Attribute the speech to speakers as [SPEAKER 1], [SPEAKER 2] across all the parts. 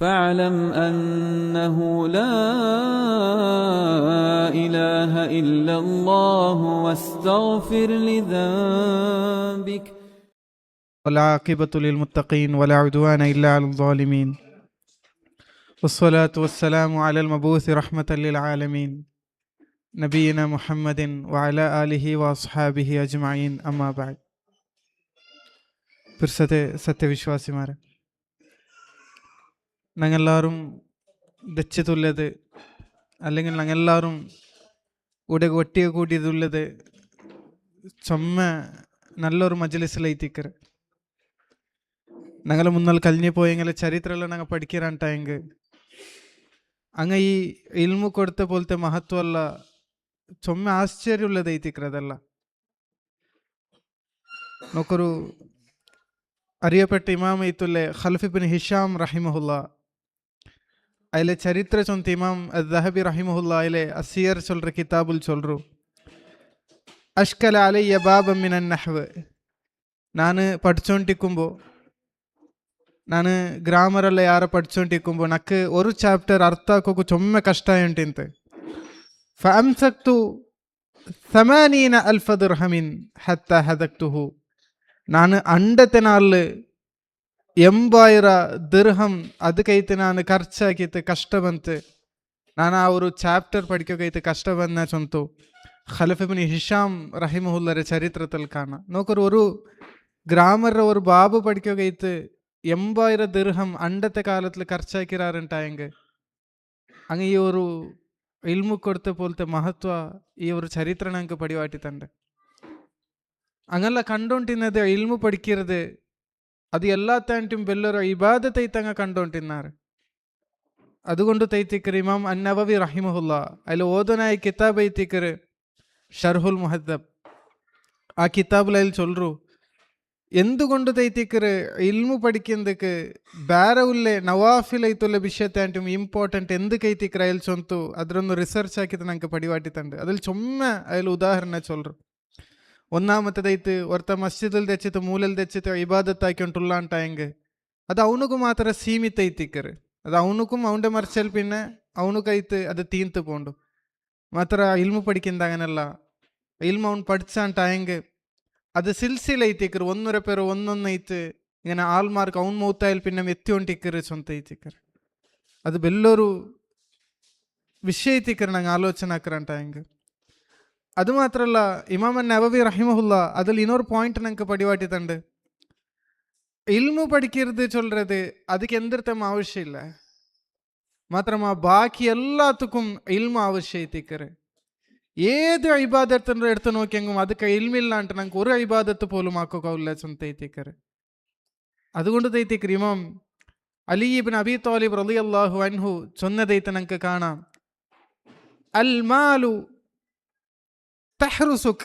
[SPEAKER 1] فاعلم أنه لا إله إلا الله واستغفر لذنبك.
[SPEAKER 2] والعاقبة للمتقين ولا عدوان إلا على الظالمين والصلاة والسلام على المبعوث رحمة للعالمين نبينا محمد وعلى آله وأصحابه أجمعين أما بعد. പിർസത്തെ സത്യവിശ്വാസിമാരെ, ഞങ്ങളെല്ലാവരും ദച്ചിതുള്ളത് അല്ലെങ്കിൽ ഞങ്ങളെല്ലാവരും ഇവിടെ ഒട്ടിയെ കൂടിയതുള്ളത് ചൊമ്മ നല്ലൊരു മജ്ലിസിലൈത്തിക്കറ്. ഞങ്ങൾ മുന്നൽ കഴിഞ്ഞു പോയെങ്കിൽ ചരിത്രമെല്ലാം ഞങ്ങൾ പഠിക്കാറാണ്ടായെങ്കിൽ അങ്ങ ഈ ഇൽമു കൊടുത്ത പോലത്തെ മഹത്വമല്ല ചൊമ്മ ആശ്ചര്യമുള്ളത് ಐತಿಕ್ರದಲ್ಲ. നോക്കൊരു അറിയപ്പെട്ട ഇമാം ಐತುಲ್ಲೆ ഖൽഫ് ഇബ്നു ഹിഷാം റഹിമഹുല്ല, അതിലെ ചരിത്ര ചൊന്ത ഇമാം അദ്ദഹബി റഹിമഹുല്ല അതിലെ അസിയർ ചൊല്ற കിതാബുൽ ചൊല്ലു, അഷ്കല അലയ്യ ബാബം മിനൻ നഹ്വ്. ನಾನು പഠിച്ചുകൊണ്ടിരിക്കുമ്പോൾ, ನಾನು ಗ್ರಾಮರೆಲ್ಲ ಯಾರ പഠിച്ചുകൊണ്ടിരിക്കുമ്പോൾ ನಕ್ಕೆ ഒരു ಚಾಪ್ಟರ್ ಅರ್ಥ ಆಕೋಕು ಚೊಮ್ಮೆ ಕಷ್ಟ ಉಂಟಿಂತೆ. ಫಅಮ್ಸಕ್ತು 80,000 ದಿರ್ಹಮಿನ್ ಹತ್ತ ಹದಕ್ತುಹು. ನಾನು ಅಂಡತೆ ನಾಲ್ 80,000 ദിർഹം ಅದಕ್ಕೈತೆ ನಾನು ಖರ್ಚಾಕಿತ್ತು, ಕಷ್ಟ ಬಂತು. ನಾನು ಆ ഒരു ಚಾಪ್ಟರ್ പഠിക്കೈತೆ ಕಷ್ಟ ಬಂದ ಚೊಂತು ഖൽഫ് ഇബ്നു ഹിഷാം റഹിമഹുല്ലയുടെ ചരിത്രത്തിൽ കാണാം. നോക്കൊരു ഒരു ഗ്രാമറുടെ ഒരു ബാബു പഠിക്കൈത്ത് 80,000 ദിർഹം അണ്ടത്തെ കാലത്തിൽ ಖರ್ಚಾಕಿರಾರಂಟಾയെങ്കിൽ അങ്ങ് ഈ ഒരു ഇൽമു കൊടുത്ത പോലത്തെ മഹത്വ ഈ ഒരു ചരിത്ര ഞങ്ങൾക്ക് പടിവാട്ടിത്തണ്ട്. അങ്ങെಲ್ಲ കണ്ടോണ്ടിന്നത് ഇൽമു പഠിക്കരുത്, അത് എല്ലാത്തായിട്ടും വെല്ലൊരു ഇബാദത്ത് ಐತಂಗ കണ്ടോണ്ടിന്നാറ്. അതുകൊണ്ട് തൈത്തിക്കർ ഇമാം അന്നവവി റഹിമഹുല്ല അതിൽ ഓതനായ കിതാബ് ಐತಿക്കർ ഷർഹുൽ മുഹദ്ദബ്. ആ കിതാബിൽ അതിൽ ചൊല്ലു, എന്തുകൊണ്ട് തൈത്തിക്കർ ഇൽമു പഠിക്കുന്നതൊക്കെ ಬೇರೆ ಉಲ್ಲೆ ನವಾಫಿಲ್ ಐತುಲ್ಲ ವಿಷಯತ್ತಾಂಟು ಇಂಪಾರ್ಟೆಂಟ್ ಎಂದಕ್ಕೆ ಐತಿಕ್ರ അതിൽ ചൊന്തു അതിലൊന്ന് റിസർച്ച് ആക്കിയിട്ട് ഞങ്ങൾക്ക് പടിവാട്ടിത്തണ്ട്. അതിൽ ചൊമ്മ അതിൽ ഉദാഹരണ ചൊല്ലു. ഒന്നാമത്തേതായിട്ട് ഒരുത്ത മസ്ജിദിൽ തെച്ചിട്ട് മൂലൽ തെച്ചിട്ട് ഇബാദത്താക്കിക്കൊണ്ടുള്ളാണ്ടായെങ്കിൽ അത് അവനുക്ക് മാത്രം സീമിತ ಐತಿಕ್ಕರು. ಅದು ಅವನಕ್ಕೂ ಅವൻ്റെ മറിച്ചാൽ പിന്നെ അവനുക്കൈത്ത് അത് തീർത്ത് പോണ്ടു. മാത്ര ഇൽമു പഠിക്കുന്നത് അങ്ങനല്ല. ഇൽമു അവൻ പഠിച്ചാണ്ടായെങ്കിൽ അത് സിൽസില ಐತಿಕ್ಕರು. ഒന്നര പേര് ഒന്നൊന്നൈത്ത് ഇങ്ങനെ ആൾമാർക്ക് അവൻ മൂത്തായാൽ പിന്നെ എത്തിക്കൊണ്ടിരിക്കറ് സ്വന്ത ಐತಿಕ್ಕರು. അത് വലിയൊരു വിഷയ ಐತಿಕ್ಕರು ನಂಗೆ ಆಲೋಚನೆ ಹಾಕರಂಟಾയെങ്കിൽ. ಅದು മാത്രമല്ല ഇമാം നവവി റഹിമഹുല്ല അതിൽ ಇನ್ನೊരു പോയിന്റ് ഞങ്ങൾക്ക് പടിവാട്ടിത്തണ്ട്. ഇൽമു പഠിക്കരുത് ചൊല്ലത് ಅದಕ್ಕೆ എന്തിർത്തം ആവശ്യമില്ല, മാത്രമാ ബാക്കി എല്ലാത്തുക്കും ഇൽമു ആവശ്യം ಐತಿಕ್ಕರು. ഏത് ഇബാദത്ത് എടുത്ത് നോക്കിയെങ്കിലും ಅದಕ್ಕೆ ഇൽമില്ലാണ്ട് ഞങ്ങൾക്ക് ഒരു ഇബാദത്ത് പോലും ആക്കുകയില്ല സ്വന്ത ಐತಿಕ್ಕರು. അതുകൊണ്ട് തൈത്തിക്കർ ഇമാം അലി ഇബ്നു അബി ത്വാലിബ് റളിയല്ലാഹു അൻഹു ചൊന്നതൈത്ത് ഞങ്ങൾക്ക് കാണാം, അൽ മാലു തഹ്റുസുക്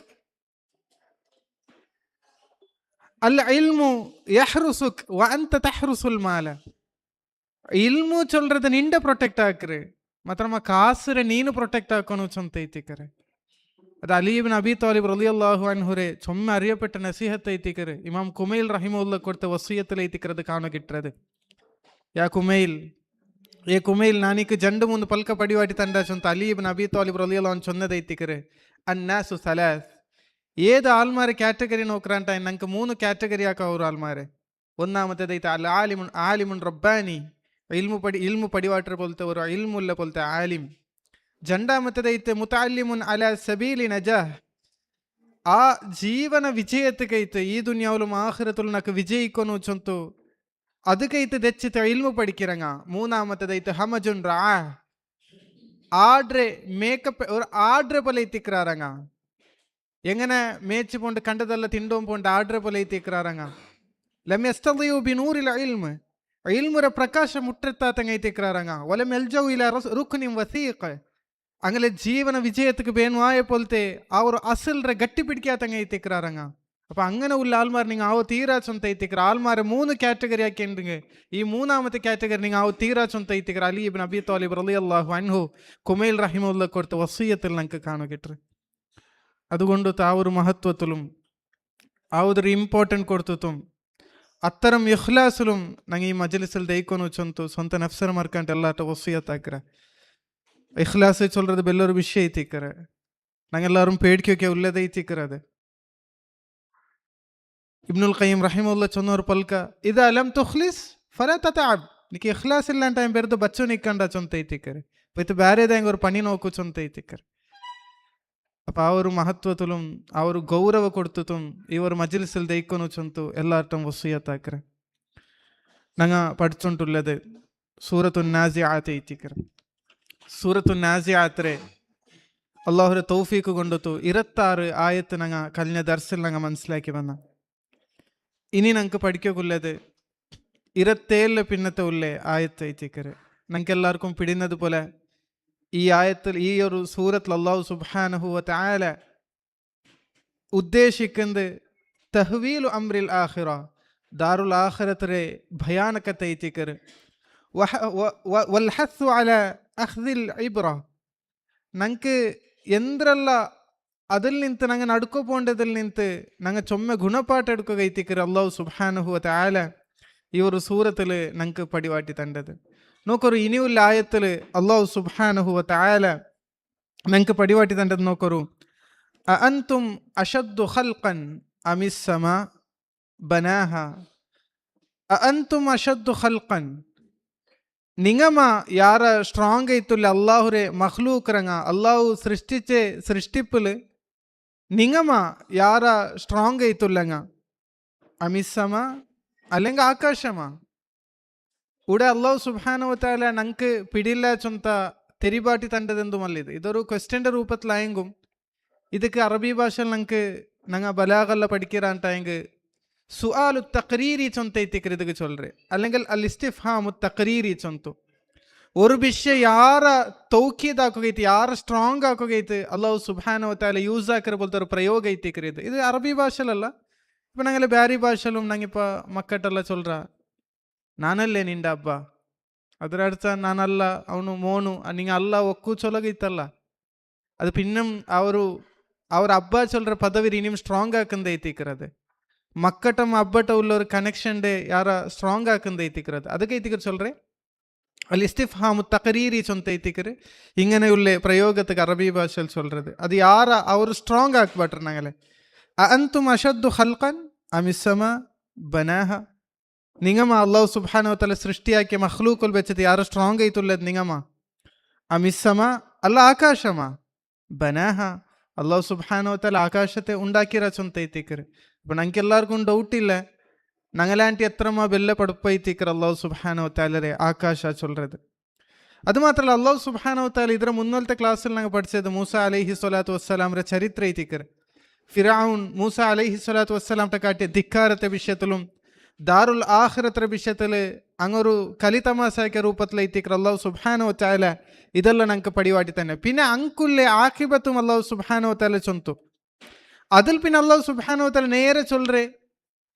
[SPEAKER 2] അൽ ഇൽമു യഹ്റുസുക് വ അൻത തഹ്റുസുൽ മാല. ഇൽമു ചൊല്ലறது നിന്റെ ಪ್ರೊಟೆಕ್ಟ್ ಆಕ್ರೆ, ಮಾತ್ರಮ ಕಾಸರೆ ನೀನು ಪ್ರೊಟೆಕ್ಟ್ ಆಕೋನು ಚೊಂತ ಐತಿಕ್ಕರೆ. ಅದು ಅಲಿ ಇಬ್ನ್ ಅಬಿ ತಾಲಿಬ್ റളിയല്ലാഹു അൻഹുരെ ചൊമ്മ അറിയപ്പെട്ട നസീഹത്ത് ಐತಿಕ್ಕರೆ. ഇമാം കുമൈൽ റഹിമഹുല്ല കൊടുത്ത വസിയത്തിൽ ಐತಿಕ್ಕறது ಕಾಣಗಿಟ್ಟರೆ, ಯಾ ಕುಮೈಲ್ ಏ ಕುಮೈಲ್ ನಾನಿക്ക് 2-3 ಪಲ್ಕ ಪಡಿವಾಟಿ ತಂಡ ಚೊಂತ ಅಲಿ ಇಬ್ನ್ ಅಬಿ ತಾಲಿಬ್ റളിയല്ലാഹു അൻഹു ചൊന്നത് ಐತಿಕ್ಕರೆ, അന്നാസു സലാസ്. ഏത് ആൾമാരെ കാറ്റഗറി നോക്കറാണ്ട ഞങ്ങൾക്ക് 3 കാറ്റഗറി ആക്കാം ഒരു ആൾമാരെ. ഒന്നാമത്തേതായിട്ട് അൽ ആലിമുൻ ആലിമുൻ റബ്ബാനി, ഇൽമു പടിവാട്ടർ പോലത്തെ ഒരു ഇൽമുള്ള പോലത്തെ ആലിം. രണ്ടാമത്തേതായിട്ട് മുതഅല്ലിമുൻ അലാ സബീലി നജാഹ്, ആ ജീവന വിജയത്തിക്കൈത്ത് ഈ ദുനിയാവിലും ആഖിറത്തിലും നമുക്ക് വിജയിക്കുന്നു ചൊന്തു ಅದಕ್ಕೈತೆ ದೆಚ್ಚಿತ ಇಲ್ಮು ಪಡಿಕಿರಂಗ. ಮೂನಾಮತ್ತದೈತೆ ಹಮಜುನ್ ರಾ, ಆಡ್ರೆ ಮೇಕಪ್ ಆಡ್ರೆ ಪೊಲೆ ಐತಿಕ್ರಾರಂಗ. എങ്ങനെ മേച്ച് പോണ്ട് കണ്ടതെല്ലാം തിണ്ടോം പോണ്ട് ആർഡർ പോലെ ಐತಿಕ್ರಾರಂಗ. ലം യസ്തദിഉ ബിനൂരിൽ ഇൽമ്, ഇൽമുര പ്രകാശം മുട്ടെത്താത്തങ്ങ ಐತಿಕ್ರಾರಂಗ. വലം യൽജഉ ഇലാ റുക്നിൻ വസീഖ്, അങ്ങനെ ജീവന വിജയത്തിക്ക് ಬೇನುವಾಯ പോലത്തെ ആ ഒരു അസൽറെ ഗട്ടി പിടിക്കാത്തങ്ങ ಐತಿಕ್ರಾರಂಗ. അപ്പൊ അങ്ങനെ ഉള്ള ആൾമാർ നിങ്ങൾ ആവോ തീരാ ചൊന്ത ಐತಿಕ್ರ. ആൾമാരെ 3 കാറ്റഗറി ആക്കിണ്ടെങ്കിൽ ഈ മൂന്നാമത്തെ കാറ്റഗറി നിങ്ങൾ ആവോ തീരാ ചൊന്ത ಐತಿಕ್ರ. അലി ഇബ്നു അബി ത്വാലിബ് റളിയല്ലാഹു അൻഹു കുമൈൽ റഹിമഹുല്ല കൊടുത്ത വസിയത്തിൽ ഞങ്ങൾക്ക് കാണുകിട്ടു. അതുകൊണ്ട് ആ ഒരു മഹത്വത്തിലും ആ ഒരു ഇമ്പോർട്ടൻറ്റ് കൊടുത്തും അത്തരം ഇഖ്ലാസിലും ഞങ്ങൾ ഈ മജ്ലിസിൽ ദയിക്കൊന്നു ചൊന്തു സ്വന്തം നഫ്സർ മറക്കാണ്ട് എല്ലാട്ട വസിയത്താക്കറ. ഇഖ്ലാസ് ചൊല്ലത് ബെല്ലൊരു വിഷಯ ಐತಿಕ್ಕರೆ. ഞങ്ങളെല്ലാവരും പേടിക്കൊക്കെ ഉള്ളത് ಐತಿಕ್ಕರೆ. അത് ഇബ്നുൽ ഖയ്യിം റഹിമഹുല്ലാ ചൊന്നൊരു പൽക ഇദാ ലം തുഖ്ലിസ് ഫലാ തതഅബ്. നിക്ക് ഇഖ്ലാസ് ಇಲ್ಲ ಅಂತ ಬೆರೆದು ಬಚ್ಚು ನಿಕ್ಕಂಡ ಚೊಂತ ಐತಿಕ್ಕರೆ. ಇದು ಬೇರೆದಂಗೆ ഒരു പണി നോക്കു ചൊಂತ ಐತಿಕ್ಕರೆ. അപ്പം ആ ഒരു മഹത്വത്തിലും ആ ഒരു ഗൗരവ കൊടുത്തിട്ടും ഈ ഒരു മജ്ലിസിൽ ദയിക്കൊന്നു ചൊന്തു എല്ലാട്ടും വസിയത്താക്കറെ. ഞങ്ങൾ പഠിച്ചുകൊണ്ടുള്ളത് സൂറത്തു നാസിആത്ത് ಐತಿಕ್ಕರೆ. സൂറത്തു നാസിആത്ത് അള്ളാഹുര തൗഫീഖ് കൊണ്ടുത്തു 26 ആയത്ത് ഞങ്ങൾ കഴിഞ്ഞ ദർസിൽ ഞങ്ങൾ മനസ്സിലാക്കി വന്ന. ഇനി ഞങ്ങൾക്ക് പഠിക്കുള്ളത് 27 പിന്നത്തെ ഉള്ളേ ആയത്ത് ಐತಿಕ್ಕರೆ. ഞങ്ങൾക്ക് എല്ലാവർക്കും പിടിയുന്നത് പോലെ ഈ ആയത്തിൽ ഈ ഒരു സൂറത്തിൽ അല്ലാഹു സുബ്ഹാനഹു വ തആല ഉദ്ദേശിക്കുന്നത് തഹ്വീലു അംറിൽ ആഖിറ, ദാറുൽ ആഖിറത്തിലെ ഭയാനകത്തെ ಐತಿಕ್ಕರೆ. വൽ ഹസ്സു അലാ അഖ്ദിൽ ഇബ്ര. ഞങ്ങൾക്ക് ಎಂದ್ರಲ್ಲ അതിൽ നിന്ത് ഞങ്ങൾ നടുക്കോ പോണ്ടതിൽ നിന്ത് ഞങ്ങൾ ചൊമ്മ ഗുണപാಠ എടുക്കുക ಐತಿಕ್ಕರೆ. അല്ലാഹു സുബ്ഹാനഹു വ തആല ഈ ഒരു സൂറത്തിൽ ഞങ്ങൾക്ക് പടിവാട്ടി തണ്ടത് നോക്കൊരു. ഇനിയുള്ള ആയത്തിൽ അല്ലാഹു സുബ്ഹാനഹു വ തആല ഞങ്ങൾക്ക് പടിവാട്ടി തണ്ടത് നോക്കൊരു. അഅൻതും അശദ്ദു ഖൽഖൻ അമിസ് സമാ ബനാഹ. അഅൻതും അശദ്ദു ഖൽഖൻ. നിങ്ങമ ಯಾರ ಸ್ಟ್ರಾಂಗ್ ಐತುಲ್ಲ ಅಲ್ಲಾಹುರೆ ಮಖ್ಲೂಕ್ರಂಗ ಅಲ್ಲಾಹು ಸೃಷ್ಟಿಚೆ ಸೃಷ್ಟಿಪ್ಪುಲು നിങ്ങമ ಯಾರ ಸ್ಟ್ರಾಂಗ್ ಐತುಲ್ಲಂಗ അമിസ്സമ അല്ലെങ്കിൽ ആകാശമാ. ഇവിടെ അള്ളാഹു സുബ്ഹാനഹു വ തആല ഞങ്ങൾക്ക് പിടിയില്ല ചൊന്ത തെരിബാട്ടി തണ്ടതെന്തുമല്ല. ഇതൊരു ക്വസ്റ്റ്യൻ്റെ രൂപത്തിലായെങ്കും ಇದಕ್ಕೆ ಅರಬಿ ಭಾಷೆಯಲ್ಲಿ ഞങ്ങൾ ബലാഗല്ല പഠിക്കാറായിട്ടെങ്കിൽ സുആലു തഖ്രീരി ചൊന്ത ಐತಿಕ್ಕರೆ. ಇದಕ್ಕೆ ചൊല്ലರೆ അല്ലെങ്കിൽ അൽ ഇസ്തിഫ്ഹാമു തഖ്രീരി ചൊന്തു. ഒരു വിഷയം ಯಾರ ತೌಕೀದ್ ಹಾಕೋಗೈತಿ, ಯಾರ ಸ್ಟ್ರಾಂಗ್ ಹಾಕೋಗೈತಿ ಅಲ್ಲಾಹು ಸುಬ್ಹಾನಹು ವ ತಆಲ ಯೂಸ್ ಹಾಕಿರೋ ಬೋಲ್ತಾರ ಪ್ರಯೋಗ ಐತಿಕ್ಕರೆ. ಇದು ಅರಬಿ ಭಾಷೆಲಲ್ಲ. ഇപ്പം ഞങ്ങൾ ಬ್ಯಾರಿ ಭಾಷೆലും ഞങ്ങിപ്പോൾ മക്കട്ടെಲ್ಲ ചൊല്ലറ ನಾನಲ್ಲೇ ನಿಂಡ ಹಬ್ಬ, ಅದರ ಅರ್ಥ ನಾನಲ್ಲ ಅವನು ಮೋನು ನಿಂಗೆ ಅಲ್ಲ ಒಕ್ಕು ಚೊಲಗೈತಲ್ಲ. ಅದು ಪಿನ್ನಂ ಅವ್ರ ಹಬ್ಬ ಚೊಲ್ಲರ ಪದವಿ ನಿಮ್ ಸ್ಟ್ರಾಂಗ್ ಹಾಕಂದ ಐತಿಕ್ಕರೆ. ಅದು മക്കട്ടം അബ്ബട്ട ഉള്ള ഒരു കണക്ഷൻ്റെ യാറ സ്ട്രോങ് ആക്കുന്നത് ಐತಿಕ್ಕರೆ. അതൊക്കെ ಐತಿಕ್ಕರೆ ചൊല്ലറെ അൽ ഇസ്തിഫ്ഹാമു തഖ്രീരി ചൊന്ത ಐತಿಕ್ಕರೆ. ഇങ്ങനെയുള്ള പ്രയോഗത്തിക്ക് അറബി ഭാഷയിൽ ചൊല്ലறது അത് യാറ അവർ സ്ട്രോങ് ആക്കിബಟ್ರೆ. ഞങ്ങളെ അഅൻതും അശദ്ദു ഖൽഖൻ അമിസ് സമാ ബനാഹ. നിങ്ങമ അല്ലാഹു സുബ്ഹാനഹു വ തആല സൃഷ്ടിയാക്കിയ മഖ്ലൂഖുൽ വെച്ചിട്ട് യാറ സ്ട്രോങ് ಐತುಲ್ಲದ നിങ്ങമ. അമിസ് സമാ അല്ല ആകാശമാ. ബനാഹ അല്ലാഹു സുബ്ഹാനഹു വ തആല ആകാശത്തെ ഉണ്ടാക്കിರ ചൊന്ത ಐತಿಕ್ಕರೆ. അപ്പം ഞങ്ങൾക്ക് എല്ലാവർക്കും ഡൗട്ടില്ല ഞങ്ങളാಂಟಿ എത്രമാ ಬೆಲ್ಲ ಪಡುಪ ಐತಿಕ್ಕರೆ അല്ലാഹു സുബ്ഹാനഹു വ തആലരെ ആകാശ ചൊല്ലறது. അതുമാത്രമല്ല അല്ലാഹു സുബ്ഹാനഹു വ തആല ಇದರ മുന്നത്തെ ക്ലാസ്സിൽ ഞങ്ങൾ പഠിച്ചത് മൂസ അലൈഹി സ്വലാത്തു വസ്സലാമര ചരിത്ര ಐತಿಕ್ಕರೆ. ഫിറഔൻ മൂസ അലൈഹി സ്വലാത്തു വസ്സലാമത്തെ കാട്ടിയ ധിക്കാരത്തെ വിഷയത്തിലും ദാറുൽ ആഖിറത്തെ വിഷയത്തിൽ അങ്ങൊരു കലിതമാസാക്കിയ രൂപത്തിൽ ಐತಿಕ್ಕರೆ അല്ലാഹു സുബ്ഹാനഹു വ തആല ഇതെല്ലാം ഞങ്ങൾക്ക് പടിവാട്ടി തന്നെ. പിന്നെ അങ്കുല്ലെ ആഖിബത്തും അല്ലാഹു സുബ്ഹാനഹു വ തആല ചൊന്തു. അതിൽ പിന്നെ അല്ലാഹു സുബ്ഹാനഹു വ തആല നേരെ ചൊല്ലറെ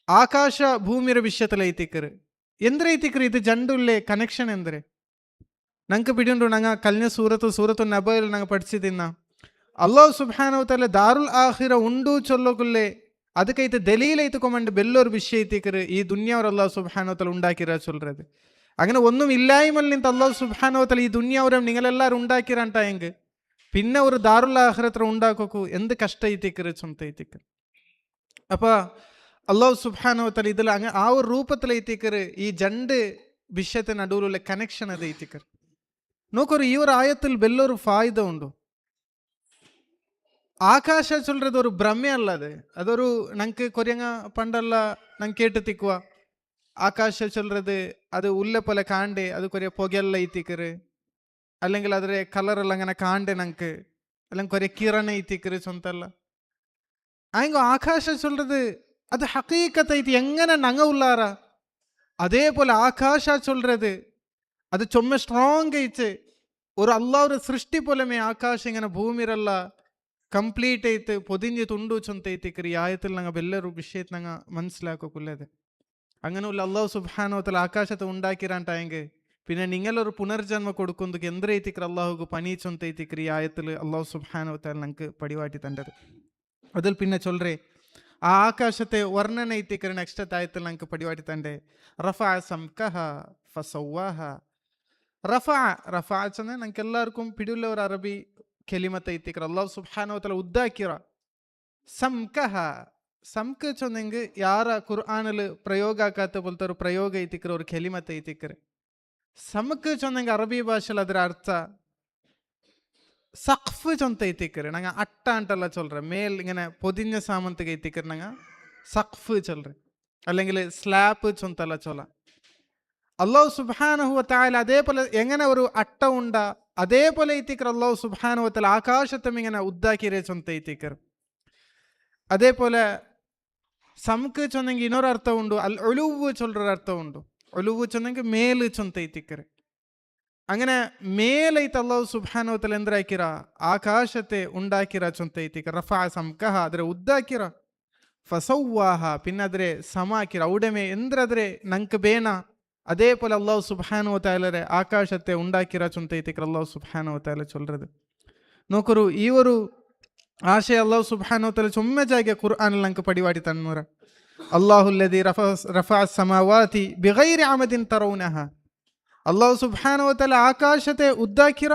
[SPEAKER 2] ಆಕಾಶ ಭೂಮಿಯ ವಿಷಯത്തിൽ ಐತಿಕ್ಕರೆ. ಎಂದ್ರೆ ಐತಿಕ್ಕರೆ ಇದು ಜಂಡುಲ್ಲೇ ಕನೆಕ್ಷನ್ ಎಂದ್ರೆ ഞങ്ങൾക്ക് പിടിയുണ്ടു. ഞങ്ങൾ കഴിഞ്ഞ സൂറത്തു നബയിൽ ഞങ്ങൾ പഠിച്ചതിന്ന അല്ലാഹു സുബ്ഹാനഹു വ തആല ദാറുൽ ആഖിറ ഉണ്ടു ചൊല്ലകുല്ലേ ಅದಕ್ಕೈತೆ ದಲೀಲ್ ಐತುಕೊಂಬಂಡು ಬೆಲ್ಲೋರು ವಿಷಯ ಐತಿಕ್ಕರೆ. ഈ ദുനിയാവർ അല്ലാഹു സുബ്ഹാനഹു വ തആല ഉണ്ടാക്കിര ചൊല്ലறது. അങ്ങനെ ഒന്നും ഇല്ലായ്മയിൽ നിന്ന് അല്ലാഹു സുബ്ഹാനഹു വ തആല ഈ ദുനിയാവരം നിങ്ങളെല്ലാവരും ഉണ്ടാക്കിರಂಟಾയെങ്കിൽ പിന്നെ ഒരു ദാറുൽ ആഖിറത്ര ഉണ്ടാക്കോക്കു എന്ത് കഷ്ട ಐತಿಕ್ಕರೆ ചൊന്ത ಐತಿಕ್ಕರೆ. അപ്പോൾ അല്ലാഹു സുബ്ഹാനഹു വ തആല ഇതിൽ ആ ഒരു രൂപത്തിൽ ಐತಿಕ್ಕರೆ ഈ രണ്ട് വിഷയത്തെ നടുവിലുള്ള കണക്ഷൻ അത് ಐತಿಕ್ಕರೆ. നോക്കൊരു ഈ ഒരു ആയത്തിൽ വലിയൊരു ഫായിദ ഉണ്ട്. ആകാശ ചൊല്ലறது ഒരു ഭ്രമയല്ല. അതൊരു ഞങ്ങൾക്ക് കൊറിയങ്ങ പണ്ടല്ല ഞങ്ങൾ കേട്ട് തിക്കുക ആകാശ ചൊല്ലறது അത് ഉള്ള പോലെ കാണ്ടേ അത് കൊറിയ പുകയെല്ല ಐತಿಕ್ಕರೆ. അല്ലെങ്കിൽ ಅದರ ಕಲರೆಲ್ಲ അങ്ങനെ ಕಾಂಡೆ ഞങ്ങൾക്ക് അല്ലെങ്കിൽ കൊറിയ കിരണ ಐತಿಕ್ಕರೆ ചൊന്തല്ല. ആയെങ്കിൽ ആകാശ ചൊല്ലறது അത് ഹഖീഖത്ത് ಐತಿ. എങ്ങനെ ഞങ്ങ ഉള്ളാറ അതേപോലെ ആകാശ ചൊല്ലறது അത് ചൊമ്മ സ്ട്രോങ് ಐತೆ. ഒരു അല്ലാഹുര സൃഷ്ടി പോലെമേ ആകാശം ഇങ്ങനെ ഭൂമിയിലെല്ല ಕಂಪ್ಲೀಟ್ ಐತೆ പൊതിഞ്ഞ് തുണ്ടു ചൊന്ത ಐತಿಕ್ಕರೆ. ഈ ആയത്തിൽ ഞങ്ങൾ വലിയൊരു വിഷയത്തെ ഞങ്ങൾ മനസ്സിലാക്കുള്ളത്. അങ്ങനെയുള്ള അല്ലാഹു സുബ്ഹാനഹു വ തആല ആകാശത്തെ ഉണ്ടാക്കിರಂಟಾയെങ്കിൽ പിന്നെ നിങ്ങളൊരു പുനർജന്മ കൊടുക്കുന്നതുക്ക് എന്ത് ಐತಿಕ್ಕರೆ അല്ലാഹുക്ക് പണി ചൊന്ത ಐತಿಕ್ಕರೆ. ഈ ആയത്തിൽ അല്ലാഹു സുബ്ഹാനഹു വ തആല ഞങ്ങൾക്ക് പടിവാട്ടി തണ്ടത്. അതിൽ പിന്നെ ചൊല്ലറെ ಆ ಆಕಾಶತೆ ವರ್ಣನೆ ಐತಿಕ್ರೆ ನೆಕ್ಸ್ಟ್ ಆಯ್ತು ನಂಗೆ ಪಡಿವಾಡಿ ತಂಡೆ ರಫಾ ಸಂಕಹ ಫಸವ್ವಾಹ ರಫಾ ರಫಾ ಚಂದ್ರೆ ನಂಗೆ ಎಲ್ಲರಿಗೂ ಪಿಡಿಯುಲ್ಲವ್ರ ಅರಬಿ ಕೆಲಿಮತ್ ಐತಿಕ್ರ ಅಲ್ಲಾಹ್ ಸುಬ್ಹಾನಹು ವ ತಆಲ ಉದ್ದಾಕಿರ ಸಂಕಹ ಸಂಕ ಚೊಂದಂಗೆ ಯಾರ ಕುರ್ಆನಲ್ ಪ್ರಯೋಗ ಆಕಾತ ಬೋಲ್ತಾರೋ ಪ್ರಯೋಗ ಐತಿಕ್ರ ಅವ್ರ ಕೆಲಿಮತ್ ಐತಿಕ್ರೆ ಸಮಕ್ ಚೊಂದಂಗೆ ಅರಬಿ ಭಾಷೆಲ್ ಅದರ ಅರ್ಥ സഖഫ് ചൊന്തൈത്തിക്കറ് ഞങ്ങൾ അട്ട അണ്ടല്ല ചൊല്ലറ മേൽ ഇങ്ങനെ പൊതിഞ്ഞ സാമന്ത് കൈത്തിക്കറ് ഞങ്ങൾ സഖഫ് ചൊല്ലറ അല്ലെങ്കിൽ സ്ലാബ് ചൊന്തല്ല ചൊല്ല അല്ലാഹു സുബ്ഹാനഹു വ തആല അതേപോലെ എങ്ങനെ ഒരു അട്ട ഉണ്ട അതേപോലെ ಐತಿക്കറ് അല്ലാഹു സുബ്ഹാനഹു വ തആല ആകാശത്തും ഇങ്ങനെ ഉദ്ദാക്കിരെ ചൊന്തൈത്തിക്കറ് അതേപോലെ സമക്ക് ചൊന്നെങ്കിൽ ಇನ್ನೊരു ಅರ್ಥ ಉಂಡು ಅಲ್ ಒಳುವು ಚೊಲ್ಲರ ಅರ್ಥ ಉಂಡು ಒಳುವು ಚೊಂದಂಗೆ ಮೇಲು ಚೊಂತೈತಿಕ್ಕರೆ അങ്ങനെ മേലൈത്ത് അല്ലാഹു സുബ്ഹാനഹു വ തആല എന്തിരാക്കിര ആകാശത്തെ ഉണ്ടാക്കിര ചൊന്തൈತಿക്ക റഫഅ സംകഹ ಅದರ ಉದ್ದಾಕಿರ ಫಸವ್ವಾಹ പിന്നെ ಅದരെ ಸಮಾಕಿರ ಔಡಮೆ ಎಂದ್ರದ್ರೆ ನಂಕ ಬೇನ അതേപോലെ അല്ലാഹു സുബ്ഹാനഹു വ തആല ആകാശത്തെ ഉണ്ടാക്കിര ചൊന്തೈತಿക്ക അല്ലാഹു സുബ്ഹാനഹു വ തആല ചൊല്ലறது നോക്കರು ಈ ഒരു ആശയ അല്ലാഹു സുബ്ഹാനഹു വ തആല ചുമ്മ ಜಾಗೆ ഖുർആനിൽ ನಂಕ ಪಡಿವಾಡಿ ತನ್ನೂರ അല്ലാഹുല്ലദീ റഫഅ സമവാതി ബിഗൈരി അമദിൻ തറൗനഹ അല്ലാഹു സുബ്ഹാനഹു വ തആല ആകാശത്തെ ഉദ്ദാക്കിര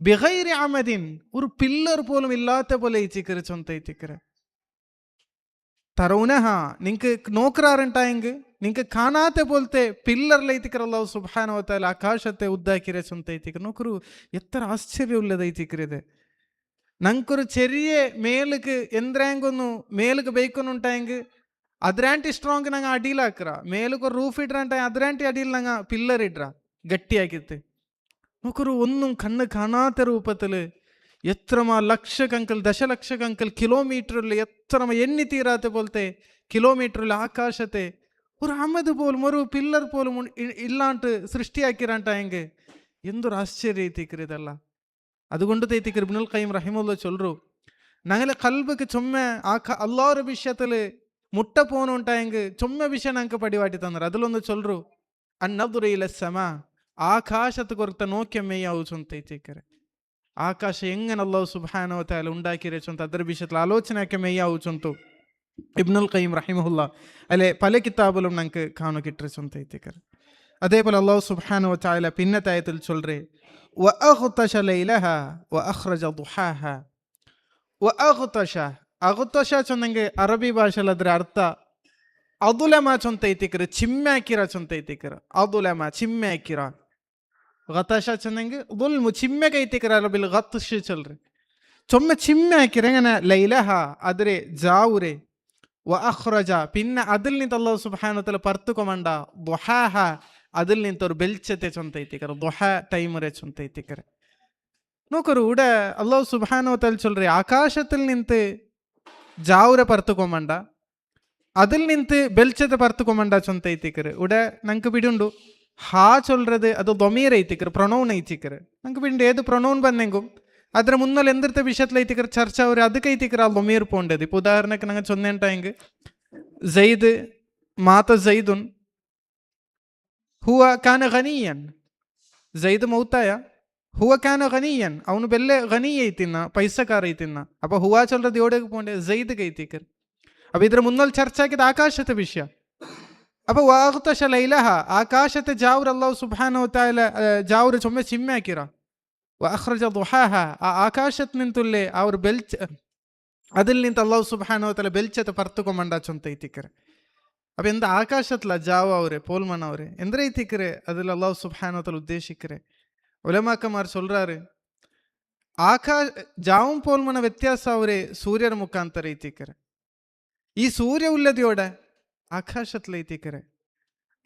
[SPEAKER 2] ബിഗൈരി അമദിൻ ഒരു പില്ലർ പോലും ഇല്ലാത്ത പോലെ ഇച്ചിക്കറ് ചൊന്തൈത്തിക്കറ് തറൗനഹ നിങ്ങക്ക് നോക്കറാറുണ്ടായെങ്കിൽ നിങ്ങക്ക് കാണാത്ത പോലത്തെ പില്ലറിലൈത്തിക്കറ് അല്ലാഹു സുബ്ഹാനഹു വ തആല ആകാശത്തെ ഉദ്ദാക്കിര ചൊന്തൈത്തിക്കറ് നോക്കರು എത്ര ആശ്ചര്യമുള്ളതൈത്തിക്കറിത് ನಂക്കൊരു ചെറിയ മേലുക്ക് എന്തെങ്കൊന്നു മേലുക്ക് ബേക്കൊന്നുണ്ടായെങ്കിൽ അതിരാಂಟಿ ಸ್ಟ್ರಾಂಗ್ ನಂಗೆ ಅಡಿಲಾಕ್ರ ಮೇಲಕ್ಕೆ ರೂಫ್ ಇಡ್ರಂಟ അതിരാಂಟಿ ಅಡಿಲ್ ನಂಗೆ പില്ലർ ಇಡ್ರ ಗಟ್ಟಿಯಾಗಿತ್ತು നോക്കರು ഒന്നും കണ്ണ് കാണാത്ത രൂപത്തിൽ എത്രമാ ലക്ഷക്കണക്കിൽ ദശലക്ഷക്കണക്കിൽ കിലോമീറ്ററിൽ എത്രമാ എണ്ണി തീരാത്ത പോലത്തെ കിലോമീറ്ററിൽ ആകാശത്തെ ഒരു അമത് പോലും ഒരു പില്ലർ പോലും ഇല്ലാണ്ട് സൃഷ്ടിയാക്കിರಂಟಾയെങ്കിൽ എന്തൊരു ആശ്ചര്യം ಐತಿಕ್ರಿ ಇದೆಲ್ಲ അതുകൊണ്ട് തൈത്തിക്രി ഇബ്നുൽ ഖയ്യിം റഹിമഹുല്ലാ ചൊല്ലರು ഞങ്ങളെ കൽബക്ക് ചൊമ്മ അല്ലാഹുവിന്റെ വിഷയത്തിൽ മുട്ട പോണുണ്ടായെങ്കിൽ ചൊമ്മ വിഷയം ഞങ്ങൾക്ക് പടിവാട്ടി തന്നರು അതിലൊന്ന് ചൊല്ലರು ಅನ್ನದುರ ಇಲ ಸಮ ಆಕಾಶದ ಕೊರತ ನೋಕೆ ಮೇಯಾವು ಚೊಂತೈತಿಕರೆ ಆಕಾಶ ಹೆಂಗನ ಅಲ್ಲಾಹು ಸುಬ್ಹಾನಹು ವ ತಆಲ ഉണ്ടാക്കിರೆ ಚೊಂತ ಅದರ ವಿಷಯത്തിൽ ಆಲೋಚನೆಕ್ಕೆ ಮೇಯಾವು ಚೊಂತು ഇബ്നുൽ ഖയ്യിം റഹിമഹുല്ലാ അല്ലെ പല കിതാബിലും ഞങ്ങൾക്ക് കാണു കിട്ടರೆ ചൊന്തൈತಿക്കರೆ അതേപോലെ അല്ലാഹു സുബ്ഹാനഹു വ തആല പിന്നത്തെ ആയത്തിൽ ചൊല്ലറെ വഅഗ്തശ ലൈലഹ വഅഖ്റജ ദുഹാഹ വഅഗ്തശ അഗ്തശ ചൊന്നെങ്കിൽ അറബി ഭാഷയിൽ ಅದರ ಅರ್ಥ ಅದುಲಮ ಚೊಂತೈತಿಕರ ಚಿಮ್ಮಾಕಿರ ಚೊಂತೈತಿಕರ ಅದುಲಮ ಚಿಮ್ಮಾಕಿರ ಗತಶ ಚೊಂದಂಗೆ ದುಲ್ಮು ಚಿಮ್ಮೆಗೈತಿಕರ ಅರಬಿಲ್ ಗತ್ಶ್ ಚಲ್ರಿ ചൊമ്മ ചിമ്മാക്കിര എങ്ങനെ ലൈലഹ അതിരെ ജാവുരെ വ അഖ്റജ പിന്നെ അതിൽ നിന്ന് അല്ലാഹു സുബ്ഹാനഹു വ തആല പർത്തുകൊമണ്ട ദുഹാഹ അതിൽ നിന്ന് ഒരു ಬೆಲ್ಚತೆ ಚೊಂತೈತಿಕರ ദുഹാ ടൈമറെ ചൊന്തൈತಿಕರ നോക്കರು ഇവിടെ അല്ലാഹു സുബ്ഹാനഹു വ തആല ചൊല്ലറെ ആകാശത്തിൽ നിന്ന് ജാവുരെ പർത്തുകൊമണ്ട അതിൽ നിന്ന് ಬೆಲ್ಚತೆ പർത്തുകൊമണ്ട ചൊന്തൈತಿಕರ ഇവിടെ ഞങ്ങൾക്ക് പിടിയുണ്ട് ഹാ ചൊല്ലறது അത് ദമീർ ಐತಿಕರ ಪ್ರೊನೌನ್ ಐತಿಕರ ഞങ്ങൾക്ക് പിടിയുണ്ട് ഏത് പ്രൊനൗൻ ಬಂದೆಂಗು ಅದರ ಮುನ್ನಲ್ಲಿ ಎಂದಿರ್ತ ವಿಷಯത്തിൽ ಐತಿಕರ ಚರ್ಚೆ ಅವ್ರೆ ಅದಕ್ಕೆ ಐತಿಕರ ಅಲ್ಲಿ ದಮೀರ್ ಪೋಂಡದು ಇಪ್ಪ ಉದಾಹರಣೆಗೆ ನಂಗೆ ಚೊಂದೆಂಟಾಯಂಗೆ ಝೈದ್ ಮಾತ ಝೈದುನ್ ಹುವ ಕಾನ ಗನಿಯನ್ ಝೈದ್ ಮೌತಾಯ ಹುವ ಕಾನ ಗನಿಯನ್ ಅವನು ಬೆಲ್ಲೆ ಗನಿ ಐತಿನ್ನ ಪೈಸಕಾರ ಐತಿನ್ನ ಅಪ್ಪ ಹುವಾ ಚೊಲ್ಲறது ಎವಡೆಗೆ ಪೋಂಡೆ ಝೈದ್ಗೆ ಐತಿಕರ ಅಪ್ಪ ಇದ್ರ ಮುನ್ನಲ್ಲಿ ಚರ್ಚೆ ಆಗಿದ್ದು ಆಕಾಶದ ವಿಷಯ ಅಪ್ಪ ವಾಗ್ತಶ ಲೈಲಹ ಆಕಾಶತೆ ಜಾವ್ರ ಅಲ್ಲಾಹು ಸುಬ್ಹಾನಹು ವ ತಆಲ ಜಾವ್ರ ಚೊಮ್ಮೆ ಚಿಮ್ಮೆ ಹಾಕಿರ ಅಖ್ರಜ ದುಹಾಹ ಆ ಆಕಾಶತ್ ನಿಂತುಲ್ಲೇ ಅವ್ರ ಬೆಲ್ಚ അതിൽ നിന്ന് അല്ലാഹു സുബ്ഹാനഹു വ തആല ಬೆಲ್ಚತೆ ಪರ್ತುಕೊಂಡ ಚೊಂತೈತಿಕರೆ ಅಪ್ಪ ಎಂದ ಆಕಾಶತ್ಲ ಜಾವ ಅವರೇ ಪೋಲ್ಮನ್ ಅವರೇ ಎಂದ್ರೆ ಐತಿಕರೆ அதில் ಅಲ್ಲಾಹು ಸುಬ್ಹಾನಹು ವ ತಆಲ ಉದ್ದೇಶಿಕರೆ ಉಲಮಾಕಮಾರ್ சொல்றாரு ಜಾവും ಪೋಲ್ಮನ ವ್ಯತ್ಯಾಸ ಅವರೇ ಸೂರ್ಯರ ಮುಖಾಂತರ ಐತಿಕರೆ ಈ ಸೂರ್ಯ ಉಳ್ಳದಿಯೋಡ ಆಕಾಶತ್ಲ ಐತಿಕರೆ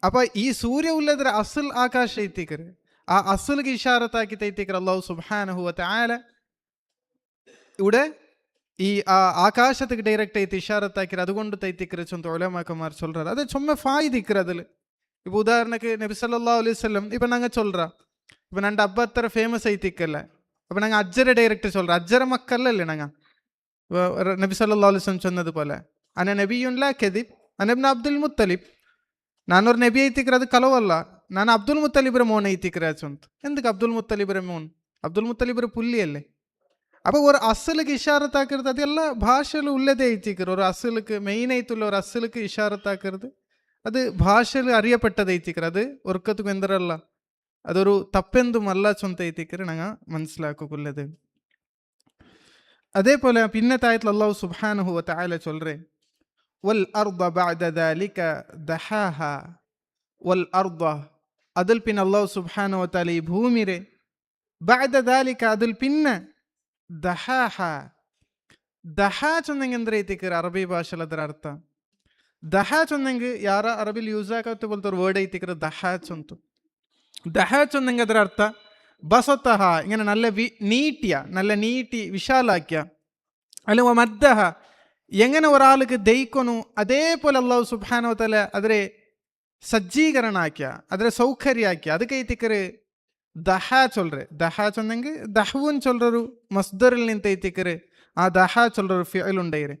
[SPEAKER 2] ಅಪ್ಪ ಈ ಸೂರ್ಯ ಉಳ್ಳದ್ರ ಅಸಲ್ ಆಕಾಶ ಐತಿಕರೆ ആ അസലിಗೆ ഇഷാറത്താക്കി തൈത്തിക്കർ അല്ലാഹു സുബ്ഹാനഹു വ തആല ഇവിടെ ഈ ആകാശത്തേക്ക് ഡയറക്റ്റ് ആയിട്ട് ഇഷാറത്താക്കി അതുകൊണ്ട് തൈത്തിക്കർ ചൊന്ത ഉലമാക്കന്മാർ ചൊല്றாரு അത് ചുമ്മ ഫായിദിക്കർ അതിൽ ഇപ്പൊ ഉദാഹരണക്ക് നബി സല്ലല്ലാഹു അലൈഹി വസല്ലം ഇപ്പൊ ഞങ്ങൾ ചൊല്ற ഇപ്പൊ ನನ್ನ ಹಬ್ಬ ಹತ್ರ ಫೇಮಸ್ ಐತಿಕ್ಕಲ್ಲ ಅಪ್ಪ ನಂಗೆ ಅಜ್ಜರ ಡೈರೆಕ್ಟ್ ಚೊಲ್ற ಅಜ್ಜರ ಮಕ್ಕಳല്ലേ ನಂಗೆ നബി സല്ലല്ലാഹു അലൈഹി വസല്ലം ചൊന്നതുപോലെ അന നബിയുൻ ലാ കദിബ് അന ഇബ്നു അബ്ദുൽ മുത്തലിബ് ನಾನೊರು ನಬಿ ಐತಿಕ್ರ ಅದು ಕಲವಲ್ಲ ನಾನು ಅಬ್ದುಲ್ ಮುತ್ತಲಿಬ್ರ ಮೋನ್ ಐತಿಕ್ರ ಚೊಂತ ಎಂದಕ್ಕೆ ಅಬ್ದುಲ್ ಮುತ್ತಲಿಬ್ರ ಮೋನ್ ಅಬ್ದುಲ್ ಮುತ್ತಲಿಬ್ರ ಪುಲ್ಲಿಯಲ್ಲೇ അപ്പോൾ ഒരു അസലുക്ക് ഇഷാറത്താക്കരുത്, അതെല്ല ഭാഷയിൽ ഉള്ളതേ ಐತಿക്കರು. ഒരു അസലുക്ക് മെയിൻ ആയിട്ടുള്ള ഒരു അസലുക്ക് ഇഷാറത്താക്കരുത്, അത് ഭാഷയിൽ അറിയപ്പെട്ടത് ಐತಿക്കರು. അത് ഒർക്കത്തുക്ക് എന്തരല്ല, അതൊരു തപ്പെന്തുമല്ല ചൊന്ത ಐತಿക്കರು ഞങ്ങൾ മനസ്സിലാക്കുള്ളത്. അതേപോലെ പിന്നത്തെ ആയത്തിൽ അല്ലാഹു സുബ്ഹാനഹു വ തആല ചൊല്ലറേ വൽ അർദ ബഅദ ദാലിക ദഹാഹ. വൽ അർദ അതിൽ പിന്നെ അല്ലാഹു സുബ്ഹാനഹു വ തആല ഈ ഭൂമിരെ ബഅദ ദാലിക അതിൽ പിന്നെ ദഹാഹ. ദഹാ ചൊന്നെങ്കിൽ എന്ത് ಐತಿಕರು ಅರಬಿ ಭಾಷೆಲ್ ಅದರ ಅರ್ಥ. ದಹಾ ಚೊಂದಂಗೆ ಯಾರ ಅರಬಿಲ್ ಯೂಸ್ ಆಗತ್ತೆ ಬೋಲ್ತ ഒരു വേർഡ് ಐತಿಕರು ദഹാ ചൊന്തു. ദഹാ ചൊന്നെങ്കിൽ ಅದರ ಅರ್ಥ ബസത്തഹ, ഇങ്ങനെ നല്ല നീട്ടിയ, നല്ല നീട്ടി വിശാലാക്കിയ. അല്ല മദ്ദഹ, എങ്ങനെ ഒരാൾക്ക് ദഹിക്കണു അതേപോലെ അല്ലാഹു സുബ്ഹാനഹു വ തആല അതിരെ സജ്ജീകരണ ആക്കിയ, അതിരെ സൗകര്യാക്കിയ. ಅದಕ್ಕೆ ಐತಿಕರು ദഹാ ചൊല്ലറെ. ദഹാ ചൊന്നെങ്കിൽ ദഹ്വുൻ ചൊല്ലൊരു മസ്ദറിൽ നിന്ന് ಐತಿಕರು ആ ദഹാ ചൊല്ലൊരു ഫിഅൽ ഉണ്ടായിരെ.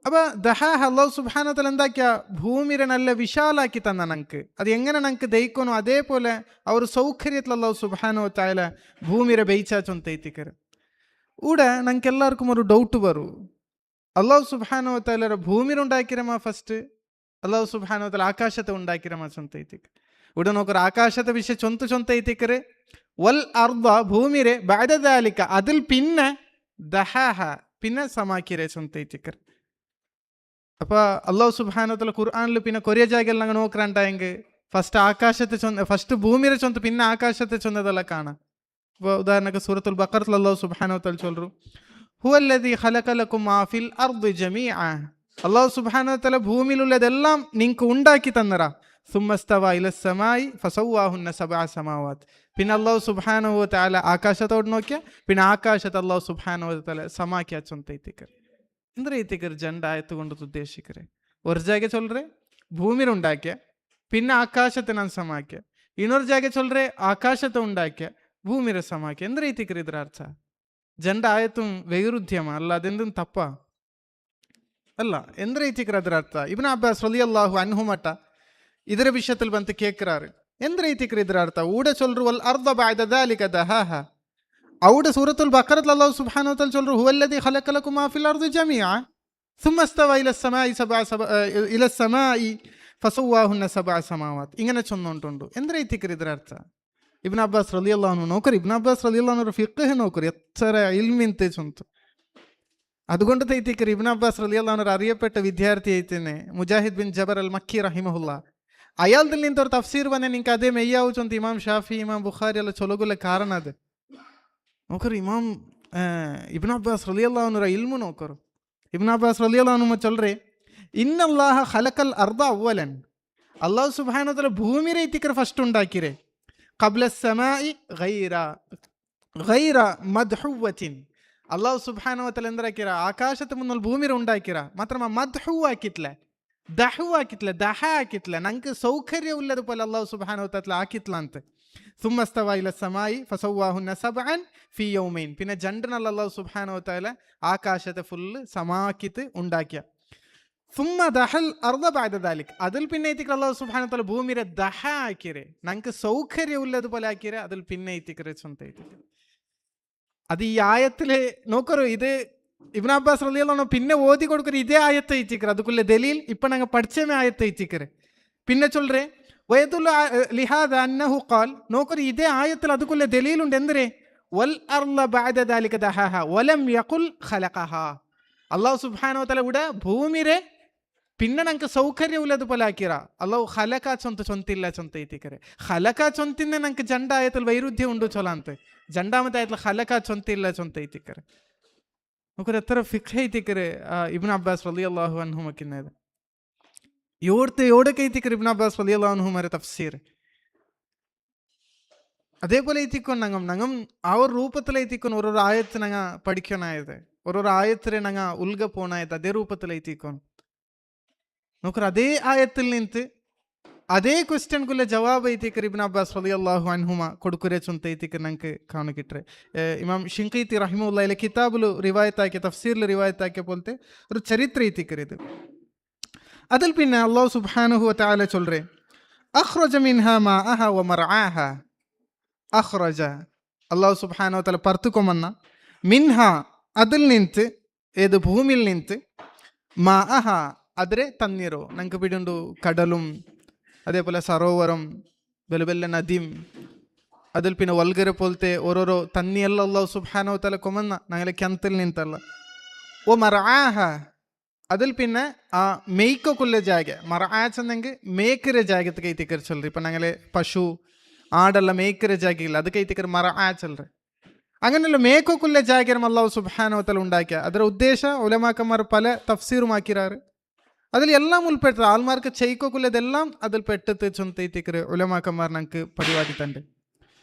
[SPEAKER 2] അപ്പോൾ ദഹാ അല്ലാഹു സുബ്ഹാനഹു വ തആല എന്താക്കിയ, ഭൂമിയെ നല്ല വിശാലാക്കി തന്ന ഞങ്ങൾക്ക്. അത് എങ്ങനെ ഞങ്ങൾക്ക് ദഹിക്കണോ അതേപോലെ ആ ഒരു സൗകര്യത്തിൽ അല്ലാഹു സുബ്ഹാനഹു വ തആല ഭൂമിയെ ബൈച്ചാച്ചൊಂತ ಐತಿಕರು. ഇവിടെ ഞങ്ങൾക്ക് എല്ലാവർക്കും ഒരു ഡൗട്ട് വരും, അല്ലാഹു സുബ്ഹാനഹു വ തആല ഭൂമിയെ ഉണ്ടാക്കിരമ ഫസ്റ്റ്, അല്ലാഹു സുബ്ഹാനഹു വ തആല ആകാശത്തെ ഉണ്ടാക്കിരമ ചൊಂತ ಐತಿಕರು. ഇവിടെ നോക്കರು ആകാശത്തെ വിഷയ ചൊಂತ ಐತಿಕರು. വൽ അർദ ഭൂമിയെ ബഅദ ദാലിക അതിൽ പിന്നെ ദഹാഹ പിന്നെ സമാക്കിരെ ചൊಂತ ಐತಿಕರು. അപ്പോൾ അല്ലാഹു സുബ്ഹാനഹു വ തആല ഖുർആനിൽ പിന്നെ കൊറിയ ജാഗയിൽ ഞങ്ങൾ നോക്കറാണ്ടായെങ്കിൽ ഫസ്റ്റ് ആകാശത്തെ ഫസ്റ്റ് ഭൂമിയെ ചൊಂತ പിന്നെ ആകാശത്തെ ചൊന്നതെല്ലാം കാണാം. ഇപ്പോൾ ഉദാഹരണಕ್ಕೆ സൂറത്തുൽ ബഖറത്തിൽ അല്ലാഹു സുബ്ഹാനഹു വ തആല ചൊല്ലರು ഹുവല്ലദീ ഖലഖ ലക്കും മാ ഫിൽ അർദി ജമീഅ. അല്ലാഹു സുബ്ഹാനഹു വ തആല ഭൂമിയിലുള്ളതെല്ലാം നിങ്ങൾക്ക് ഉണ്ടാക്കി തന്നറ. സുമ്മസ്തവ ഇലസ് സമായി ഫസവ്വാഹുന്ന സബഅ സമാവാത്. പിന്നെ അല്ലാഹു സുബ്ഹാനഹു വ തആല ആകാശത്തോട് നോക്കിയ, പിന്നെ ആകാശത്തെ അല്ലാഹു സുബ്ഹാനഹു വ തആല സമാക്കിയ ചൊಂತ ಐತಿಕರು. എന്തൊരു ಐತಿಕರು ജണ്ട ആയത്ത് കൊണ്ട് ഉദ്ദേശിക്കരെ ഒരു ജാഗ ചൊല്ലറെ ഭൂമിയെ ഉണ്ടാക്കിയ, പിന്നെ ആകാശത്തെ ഞാൻ സമാക്കിയ. ಇನ್ನೊಂದು ಜಾಗ ಚೊಲ್ಲರೆ ಆಕಾಶತೆ ഉണ്ടാക്കിയ ಭೂಮಿಯ ಸಮಾಖ್ಯ. ಎಂದ್ರೆ ಐತಿಕರು ಇದರ ಅರ್ಥ ಜಂಡ ಆಯತು ವೈರುಧ್ಯಮ ಅಲ್ಲ, ಅದೆಂದು ತಪ್ಪ ಅಲ್ಲ. ಎಂದ್ರೆ ಐತಿಕರು ಅದರ ಅರ್ಥ ಇಬ್ನ್ ಅಬ್ಬಾಸ್ റളിയല്ലാഹു അൻഹു മട്ട ಇದರ ವಿಷಯത്തിൽ ಬಂತು ಕೇಕ್ರಾರು. ಎಂದ್ರೆ ಐತಿಕರು ಇದರ ಅರ್ಥ ಊಡ ಚೊಲ್ಲರು ವಲ್ ಅರ್ದ ಬಅದ ذلك ದಹಾಹ. ಔಡ ಸೂರತುಲ್ ಬಕರತ್ ಅಲ್ಲಾಹು ಸುಬ್ಹಾನಹು ವ ತಆಲ ಚೊಲ್ಲರು ಹುವಲ್ಲದಿ ಖಲಕ ಲಕುಂ ಮಾ ಫಿಲ್ ಅರ್ದಿ ಜಮೀಅ ಥುಮ್ಮ ಇಸ್ತವ ಇಲ ಸಮಾಇ ಫಸವ್ವಾಹುನ್ನ ಸಬಅ ಸಮಾವಾತ್. ഇങ്ങനെ ചൊന്നുകൊണ്ടുണ്ട്. ಎಂದ್ರೆ ಐತಿಕರು ಇದರ ಅರ್ಥ ഇബ്ൻ അബ്ബാസ് റളിയല്ലാഹു അൻഹു നോക്കರು. ഇബ്ൻ അബ്ബാസ് റളിയല്ലാഹു അൻഹു ഫിഖ്ഹ് നോക്കರು, എത്ര ഇൽമിಂತೆ ചൊಂತು. അതുകൊണ്ട് ಐತಿಕರು ഇബ്ൻ അബ്ബാസ് റളിയല്ലാഹു അൻഹു അറിയപ്പെട്ട വിദ്യാർത്ഥി ಐತೇನೆ മുജാഹിദ് ബിൻ ജബർ അൽ മക്കി റഹിമഹുല്ലാ. അയാൾದಲ್ಲಿ ನಿಂತವ್ರು ತಫ್ಸೀರ್ ಬಂದೆ ನಿಂಗೆ ಅದೇ ಮೆಯ್ಯಾವು ಚೊಂತ ಇಮಾಮ್ ಶಾಫಿ ಇಮಾಮ್ ಬುಖಾರಿ ಎಲ್ಲ ಚೊಲಗುಲ ಕಾರಣ ಅದು ನೋಕರು. ಇಮಾಮ್ ಇಬ್ನ್ ಅಬ್ಬಾಸ್ റളിയല്ലാഹു അൻഹു ಇಲ್ಮು ನೋಕರು. ಇಬ್ನ್ ಅಬ್ಬಾಸ್ റളിയല്ലാഹു ಅನ್ಹು ಚೊಲ್ಲರೆ ಇನ್ನಲ್ಲಾಹ ಖಲಕಲ್ ಅರ್ದ ಅವ್ವಲನ್. ಅಲ್ಲಾಹು ಸುಬ್ಹಾನಹು ವ ತಆಲ ಭೂಮಿ ಐತಿಕರು ಫಸ್ಟ್ ഉണ്ടാക്കിರೆ ഖബ്ല സമാഇ ഗൈറ മദ്ഹുവത്തിൻ. അല്ലാഹു സുബ്ഹാനഹു ವ ತആല ಎಂದರಾಕಿರ ಆಕಾಶದ ಮುನ್ನಲ್ ಭೂಮಿರ ഉണ്ടാക്കിರ ಮಾತ್ರ ಮದ್ಹು ಹಾಕಿತ್ಲ, ದಹು ಹಾಕಿತ್ಲ, ದಹ ಹಾಕಿತ್ಲ, ನಂಗೆ ಸೌಕರ್ಯ ಉಳ್ಳದ പോലെ ಅಲ್ಲಾಹು ಸುಬ್ಹಾನಹು ವ ತಆಲ ಹಾಕಿತ್ಲ ಅಂತ. ثم استوى الى السماء فسواهن سبعا في يومين. പിന്നെ ജണ്ടനല്ല അല്ലാഹു സുബ്ഹാനഹു ವ തആല ആകാശത്തെ ഫുൾ സമാക്കിത്ത് ഉണ്ടാക്കിയ. ثم ദഹൽ അർദ ബഅദ ذلك അതിൽ പിന്നെ ಐತಿಕರು ಅಲ್ಲಾಹು ಸುಬ್ಹಾನಹು ವ ತಆಲ ಭೂಮಿರ ದಹ ಹಾಕಿರೆ ನಂಗೆ ಸೌಕರ್ಯ ಉಳ್ಳದ പോലെ ಹಾಕಿರೆ അതിൽ പിന്നെ ಐತಿಕರು ಚೊಂತ ಐತಿಕರು. അത് ഈ ആയത്തില് നോക്കറു. ഇത് ഇബ്ൻ അബ്ബാസ് റളിയല്ലാഹു അൻഹു പിന്നെ ഓതി കൊടുക്കರು ഇതേ ആയത്ത് ಐತಿಕರು. അതുക്കുള്ള ദലീൽ ഇപ്പൊ ഞങ്ങൾ പഠിച്ചമേ ആയത്ത് ಐತಿಕರು. പിന്നെ ചൊല്ലറെ വയദുല്ലു ലിഹാദ അന്നഹു ഖാൽ. നോക്കರು ഇതേ ആയത്തിൽ അതുക്കുള്ള ദലീലുണ്ട്. എന്തിരെ വൽ അർള ബഅദ ദാലിക ദഹാഹ വലം യഖുൽ ഖലഖഹ. അല്ലാഹു സുബ്ഹാനഹു വ തആല ഇവിടെ ഭൂമിയെ പിന്നെ ഞങ്ങൾക്ക് സൗകര്യ ഉള്ളത് പോലെ ಹಾಕಿರ. ಅಲ್ಲಾಹು ಖಲಕ ಚೊಂತಿಲ್ಲ ಚೊಂತ ಐತಿಕರೆ. ಖಲಕ ಚೊಂತಿಂದ ನಂಗೆ ಜಂಡ ಆಯತಲ್ಲಿ ವೈರುಧ್ಯ ಉಂಡು ಚೊಲ ಅಂತೆ. ಜಂಡಾಮತ ಆಯತಲ್ಲ ಖಲಕ ಚೊಂತಿಲ್ಲ ಚೊಂತ ಐತಿಕರೆ. ನೋಕರು ಎತ್ತರ ಫಿಖ್ ಐತಿಕರೆ ಇಬ್ನ್ ಅಬ್ಬಾಸ್ റളിയല്ലാഹു അൻഹു മക്കിന്നത് എവിടേക്ക് ಐತಿಕರು ഇബ്ൻ അബ്ബാസ് റളിയല്ലാഹു അൻഹു മാരെ തഫ്സീർ അതേപോലെ ಐತಿಕೊಂಡು ഞങ്ങൾ ആ ഒരു രൂപത്തിൽ ಐತಿಕೊಂಡು ഒരു ആയത്ത് ഞങ്ങൾ പഠിക്കണായത്, ഒരു ആയത്തിനെ ഞങ്ങൾ ഉൽഗ പോണായത് അതേ രൂപത്തിൽ ಐತಿಕೊಂಡು നോക്കറ്. അതേ ആയത്തിൽ നിന്ന് അതേ ക്വസ്റ്റ്യൻക്കുള്ള ജവാബ് ಐತಿಕರು ഇബ്ൻ അബ്ബാസ് റളിയല്ലാഹു അൻഹുമ കൊടുക്കുരെ ചൊಂತ ಐತಿಕರು ഞങ്ങൾക്ക് കാണിക്കിട്ടെ. ഇമാം ഷിൻഖീതി റഹിമഹുല്ലാഹിലെ കിതാബിൽ റിവായത്താക്കിയ തഫ്സീറിൽ റിവായത്താക്കിയ പോലത്തെ ഒരു ചരിത്ര ಐತಿಕರು ഇത്. അതിൽ പിന്നെ അല്ലാഹു സുബ്ഹാനഹു വ തആല ചൊല്ലറെ അഖ്റജ മിൻഹാ മാഅഹ വ മർആഹ. അഖ്റജ അല്ലാഹു സുബ്ഹാനഹു വ തആല പർത്തുകൊമന്ന മിൻഹ അതിൽ നിಂತು ഏത് ഭൂമിയിൽ നിಂತು മാഅഹ അതിരെ തണ്ണീരോ ഞങ്ങൾക്ക് പിടിയുണ്ട് കടലും അതേപോലെ സരോവരം വലിയ വലിയ നദിയും അതിൽ പിന്നെ ഒൽഗര പോലത്തെ ഓരോരോ തന്നിയെല്ലാം അല്ലാഹു സുബ്ഹാനഹു വ തആല കൊമന്ന ഞങ്ങളെ കിണറ്റിൽ നിಂತಲ್ಲ ഓ മർആഹ അതിൽ പിന്നെ ആ മേയ്ക്കൊക്കുള്ള ജാഗ മർആച്ചെന്നെങ്കിൽ മേയ്ക്കിற ജാഗത്ത് കൈത്തിക്കർ ചൊല്ലറി ഇപ്പം ഞങ്ങളെ പശു ആടെല്ലാം മേയ്ക്കിற ജാഗയില്ല അത് കൈത്തിക്കർ മർആ ചൊല്ലറി അങ്ങനെയല്ല മേയ്ക്കൊക്കുള്ള ജാഗരം അല്ലാഹു സുബ്ഹാനഹു വ തആല ഉണ്ടാക്കിയ ಅದರ ಉದ್ದೇಶ ഉലമാക്കന്മാർ പല തഫ്സീറുമാക്കിറാറ് അതിൽ എല്ലാം ഉൾപ്പെട്ടത് ആൾമാർക്ക് ചെയ്ക്കൊക്കുള്ളതെല്ലാം അതിൽ പെട്ടെത്ത് ചൊന്തൈത്തിക്കർ ഉലമാക്കന്മാർ ഞങ്ങൾക്ക് പരിപാടിത്തണ്ട്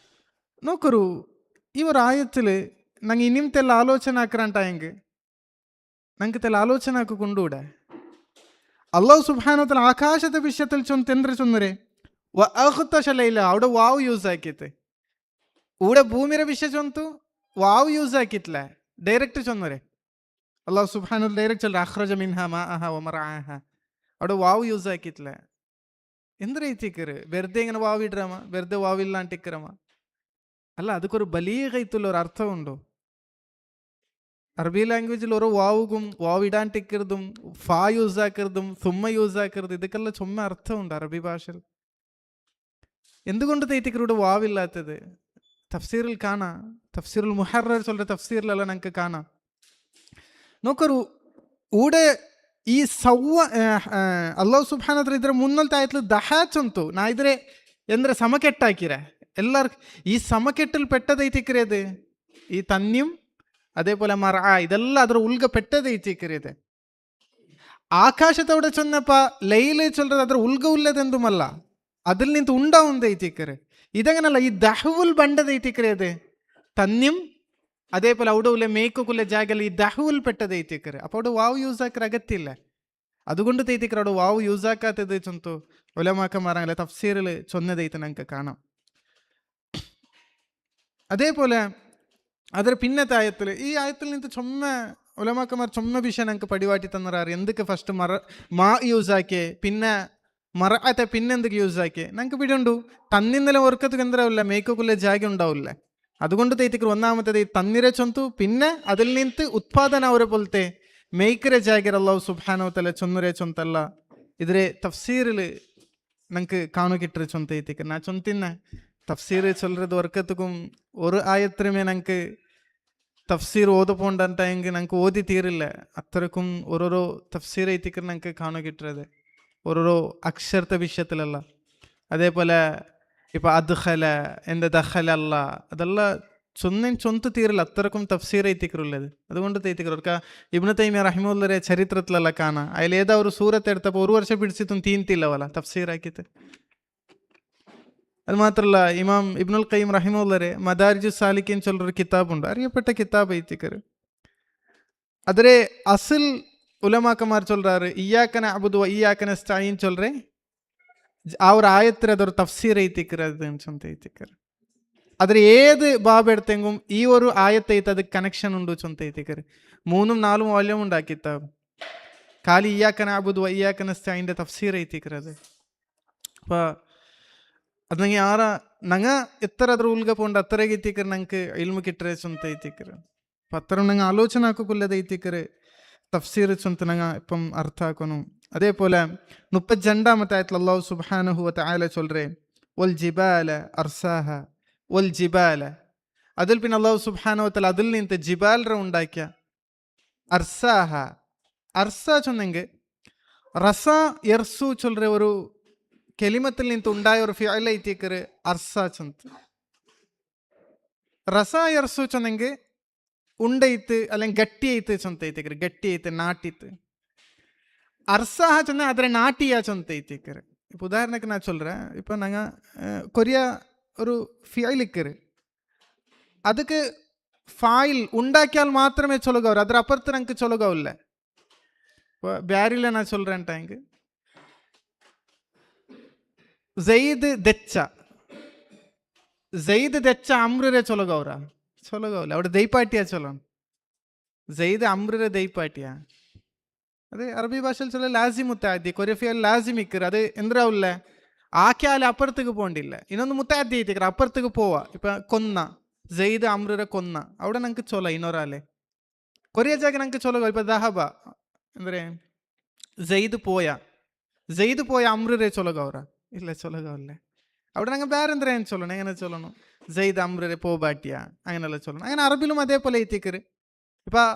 [SPEAKER 2] നോക്കರು ഈ ഒരു ആയത്തിൽ ನಂಗೆ ಇನ್ನಿಂತೆಲ್ಲ ಆಲೋಚನೆ ಹಾಕ್ರಂಟಾಯಂಗೆ ನಂಗೆ ತೆಲ್ಲ ಆಲೋಚನೆ ಹಾಕಿಕೊಂಡೂടെ അള്ളാഹു സുബ്ഹാനഹു വ തആല ആകാശത്തെ വിഷയത്തിൽ ചൊന്തരെ ചൊന്നരെ വഅഖ്തശലൈല അവിടെ വാവ് യൂസ് ആക്കിത്തെ ഊടെ ഭൂമിയുടെ വിഷയ ചൊന്തു വാവ് യൂസ് ആക്കിയിട്ടില്ല ഡയറക്റ്റ് ചൊന്നരെ അള്ളാഹു സുബ്ഹാനഹു ഡയറക്റ്റ് ചൊല്ല അഖ്റജ മിൻഹാ മാഅഹ വമർആഹ അവിടെ വാവ് യൂസ് ആക്കിയിട്ടില്ല എന്തിനൈത്തിക്കറ് വെറുതെ ഇങ്ങനെ വാവ് ഇടറമ വെറുതെ വാവില്ലാണ്ടിക്കറമ അല്ല ಅದಕ್కొരു ബലീഗൈത്തുള്ള ഒരു അർത്ഥമുണ്ടോ അറബി ലാംഗ്വേജിൽ ഓരോ വാവുകും വാവിടാണ്ടിക്കരുതും ഫാ യൂസ് ആക്കരുതും സുമ്മ യൂസ് ആക്കരുത് ഇതൊക്കെല്ലാം ചുമ്മ അർത്ഥമുണ്ട് അറബി ഭാഷയിൽ എന്തുകൊണ്ട് തേറ്റിക്കരുടെ വാവില്ലാത്തത് തഫ്സീറിൽ കാണാം തഫ്സീറുൽ മുഹറർ ചൊല്ല തഫ്സീറിലല്ല ഞങ്ങൾക്ക് കാണാം നോക്കರು ഊടെ ಈ ಸವ್ವ ಅಲ್ಲಾಹು ಸುಬ್ಹಾನಹು ವ ತಆಲ ಇದರ ಮುನ್ನಲ್ತ ಆಯತ್ಲು ದಹಾಚಂತು ನಾ ಇದ್ರೆ ಎಂದ್ರೆ സമക്കെട്ടാക്കിരെ എല്ലാവർക്കും ഈ സമക്കെട്ടിൽ പെട്ടതൈത്തിക്കറിയത് ഈ തന്യം അതേപോലെ മറ ഇതെല്ലാം ಅದರ ഉൾഗ പെട്ടതൈത്തിക്കറിയത് ആകാശത്തോടെ ചൊന്നപ്പ ലൈല് ചൊല്ലത് ಅದರ ഉൾഗ ഉള്ളതെന്തുമല്ല അതിൽ നിന്ന് ഉണ്ടാവുന്നതൈത്തിക്കറ് ഇതെങ്ങനല്ല ഈ ദഹുൽ ബണ്ടതൈത്തിക്കറിയത് തന്യം അതേപോലെ അവിടെ ഉള്ള മേക്കൊക്കുള്ള ജാഗൽ ഈ ദഹുൽ പെട്ടതൈത്തിക്കറ് അപ്പോൾ അവിടെ വാവ് യൂസ് ആക്കർ അകത്തില്ല അതുകൊണ്ട് തൈത്തിക്കർ അവിടെ വാവ് യൂസ് ആക്കാത്തത് ചൊന്തു ഉലമാക്കന്മാരങ്ങനെ തഫ്സീറിൽ ചൊന്നതൈത്ത് ഞങ്ങൾക്ക് കാണാം അതേപോലെ ಅದರ പിന്നത്തെ ആയത്തിൽ ഈ ആയത്തിൽ നിന്ന് ചുമ്മ ഉലമാക്കന്മാർ ചുമ്മ വിഷയം ഞങ്ങൾക്ക് പടിവാട്ടി തന്നറാറ് എന്തൊക്കെ ഫസ്റ്റ് മാ യൂസ് ആക്കിയേ പിന്നെ മറത്തെ പിന്നെന്തൊക്കെ യൂസ് ആക്കിയേ ഞങ്ങൾക്ക് പിടിയുണ്ടു തന്നിന്നലെ ഓർക്കത്തുക്ക് എന്താവില്ല മേക്കൊക്കുള്ള ജാഗ ഉണ്ടാവില്ല അതുകൊണ്ട് തൈത്തിക്കർ ഒന്നാമത്തേത് ഈ തന്നിരെ ചൊന്തു പിന്നെ അതിൽ നിന്ന് ഉത്പാദന ಅವರ പോലത്തെ ಮೇಯ್ಕರೆ ಜಾಗಿರ ಅಲ್ಲಾಹು ಸುಬ್ಹಾನಹು ವ ತಆಲ ಚೊನ್ನರೆ ಚೊಂತಲ್ಲ ಇದ್ರೆ ತಫ್ಸೀರಿಲ್ ನಂಗೆ ಕಾಣುಕಿಟ್ರೆ ಚೊಂತ ಐತಿಕ ನಾ ಚೊಂತಿನ തഫ്സീർ ചൊല്ലത് വർക്കത്തുക്കും ഒരു ആയത്രമേ ഞങ്ങൾക്ക് തഫ്സീർ ഓതപ്പോണ്ടെങ്കിൽ ഞങ്ങൾക്ക് ഓതി തീരില്ല അത്രക്കും ഓരോരോ തഫ്സീർ ಐತಿക്കർ ഞങ്ങൾക്ക് കാണുകിട്ടത് ഓരോരോ അക്ഷരത്തെ വിഷയത്തിലല്ല അതേപോലെ ഇപ്പം അദ്ഖല എൻ്റെ ദഖല അല്ല അതെല്ലാം ചൊന്തു തീരില്ല അത്രക്കും തഫ്സീർ ಐತಿക്കറുള്ളത് അതുകൊണ്ട് തൈത്തിക്കർ അവർക്ക് ഇബ്നു തൈമിയ റഹിമഹുല്ലയുടെ ചരിത്രത്തിലല്ല കാണാം അതിലേതാ ഒരു സൂറത്ത് എടുത്തപ്പോൾ ഒരു വർഷം പിടിച്ചിട്ടും തീന്തില്ലവല്ല തഫ്സീർ ആക്കിയിട്ട് അത് മാത്രമല്ല ഇമാം ഇബ്നുൽ ഖയ്യിം റഹിമഹുല്ലയുടെ മദാരിജു സാലിക്കീൻ ചൊല്ലൊരു കിതാബുണ്ട് അറിയപ്പെട്ട കിതാബ് ಐತಿക്കർ അതിലെ അസിൽ ഉലമാക്കന്മാർ ചൊല്ലാറ് ഇയ്യാക നഅ്ബുദു വ ഇയ്യാക നസ്തഈൻ ചൊല്ലറെ ആ ഒരു ആയത്തിൽ അതൊരു തഫ്സീർ ಐತಿക്കർ അതെന്ന് ചൊന്ത ಐತಿക്കർ അതിൽ ഏത് ബാബ് എടുത്തെങ്കിലും ഈ ഒരു ആയത്തൈത്ത് അത് കണക്ഷൻ ഉണ്ട് ചൊന്ത ಐತಿക്കർ 3-4 വാല്യൂം ഉണ്ട് ആ കിതാബ് ಖಾಲಿ ಇಯ್ಯಾಕ ನಅ್ಬುದು ವ ಇಯ್ಯಾಕ ನಸ್തഈൻ്റെ തഫ്സീർ ಐತಿക്കർ അത് അപ്പോൾ അത് ನಂಗೆ ಯಾರ ನಂಗೆ ಎತ್ತರ ಅದ್ರ ಉಲ್ಗ ಪೋಂಡು ಅತ್ತರೆಗೆ ಐತಿಕರ್ ನಂಗೆ ಇಲ್ಮು ಕಿಟ್ರೆ ಚೊಂತ ಐತಿಕರ್ അപ്പം അത്തരം ನಂಗೆ ആലോചന ആക്കുകൊല്ലത് ಐತಿಕർ തഫ്സീർ ചൊന്ത ನಂಗೆ ഇപ്പം അർത്ഥ ആക്കുന്നു അതേപോലെ 32-ാമത്തെ ആയത്തിൽ അല്ലാഹു സുബ്ഹാനഹു വ തആല ചൊല്ലറെ വൽ ജിബാല അർസാഹ വൽ ജിബാല അതിൽ പിന്നെ അല്ലാഹു സുബ്ഹാനഹു വ തആല അതിൽ നിന്ന് ജിബാലറെ ഉണ്ടാക്കിയ അർസാഹ അർസ ചൊന്നെങ്കിൽ റസ യർസു ചൊല്ലറെ ഒരു കെലിമത്തിൽ നിന്ന് ഉണ്ടായ ഒരു ഫിഅൽ ಐತಿಕർ അർസ ചൊന്ത റസ യർസു ചൊന്നെങ്കിൽ ഉണ്ടൈത്ത് അല്ലെങ്കിൽ ഗട്ടി ಐತೆ ചൊന്ത ಐತಿಕർ ഗട്ടി ಐತೆ നാട്ടിത്ത് അർസാഹ ചൊന്ന അതിനെ നാട്ടിയ ചൊന്ത ಐತಿಕർ ഇപ്പം ഉദാഹരണക്ക് ഞാൻ ചൊല്ലറேன் ഇപ്പം ഞങ്ങൾ കൊറിയ ഒരു ഫിഅലിക്കർ ಅದಕ್ಕೆ ഫായിൽ ഉണ്ടാക്കിയാൽ മാത്രമേ ചൊല്ലുകവർ ಅದರ ಅಪರ್ത്ത് ನಂಗೆ ಚೊಲಗಾವಿಲ್ಲ ഇപ്പോൾ ಬ್ಯಾರಿಲ್ಲ ನಾ ചൊല്ലറேன்ட்டாங்க ಜೈದ್ ದೆಚ್ಚ ಅಮ್ರರೆ ಚೊಲಗವ್ರ ಚೊಲಗವ್ಲ അവിടെ ദൈപ്പാട്ടിയാ ചൊല്ലണം ജയ്ദ് അമ്രരെ ദൈപ്പാട്ടിയാ അത് അറബി ഭാഷയിൽ ചൊല്ല ലാസിം മുത്താദ്ദി കൊറിയഫിയൽ ലാസിമിക്കർ അത് എന്താവില്ല ആക്കിയാൽ അപ്പുറത്തേക്ക് പോകണ്ടില്ല ಇನ್ನೊಂದು മുത്താദ്ദി ಐತಿക്കർ അപ്പുറത്തേക്ക് പോവാ ഇപ്പം കൊന്ന ಜೈದ್ ಅಮ್ರರ ಕೊನ್ನ ಅವಡ ನಂಗೆ ಚೊಲ ಇನ್ನೊರಾಲೆ ಕೊರಿಯ ಜಾಗ ನಂಗೆ ಚೊಲೋ ಇಪ್ಪ ದಹಬ ಅಂದರೆ ಜೈದ್ ಪೋಯ ಅಮ್ರರೇ ಚೊಲಗವ್ರ ಇಲ್ಲ ಚೊಲಗವಲ್ಲೇ അവിടെ ನಂಗೆ ಬೇರೆ ಅಂದ್ರೆ ಏನು ಚೊಲೋ എങ്ങനെ ചൊല്ലണം ജയ്ദ് അമ്രരെ പോബാട്ടിയ അങ്ങനെല്ലാം ചൊല്ലണം അങ്ങനെ അറബിലും അതേപോലെ എത്തിക്കര് ഇപ്പം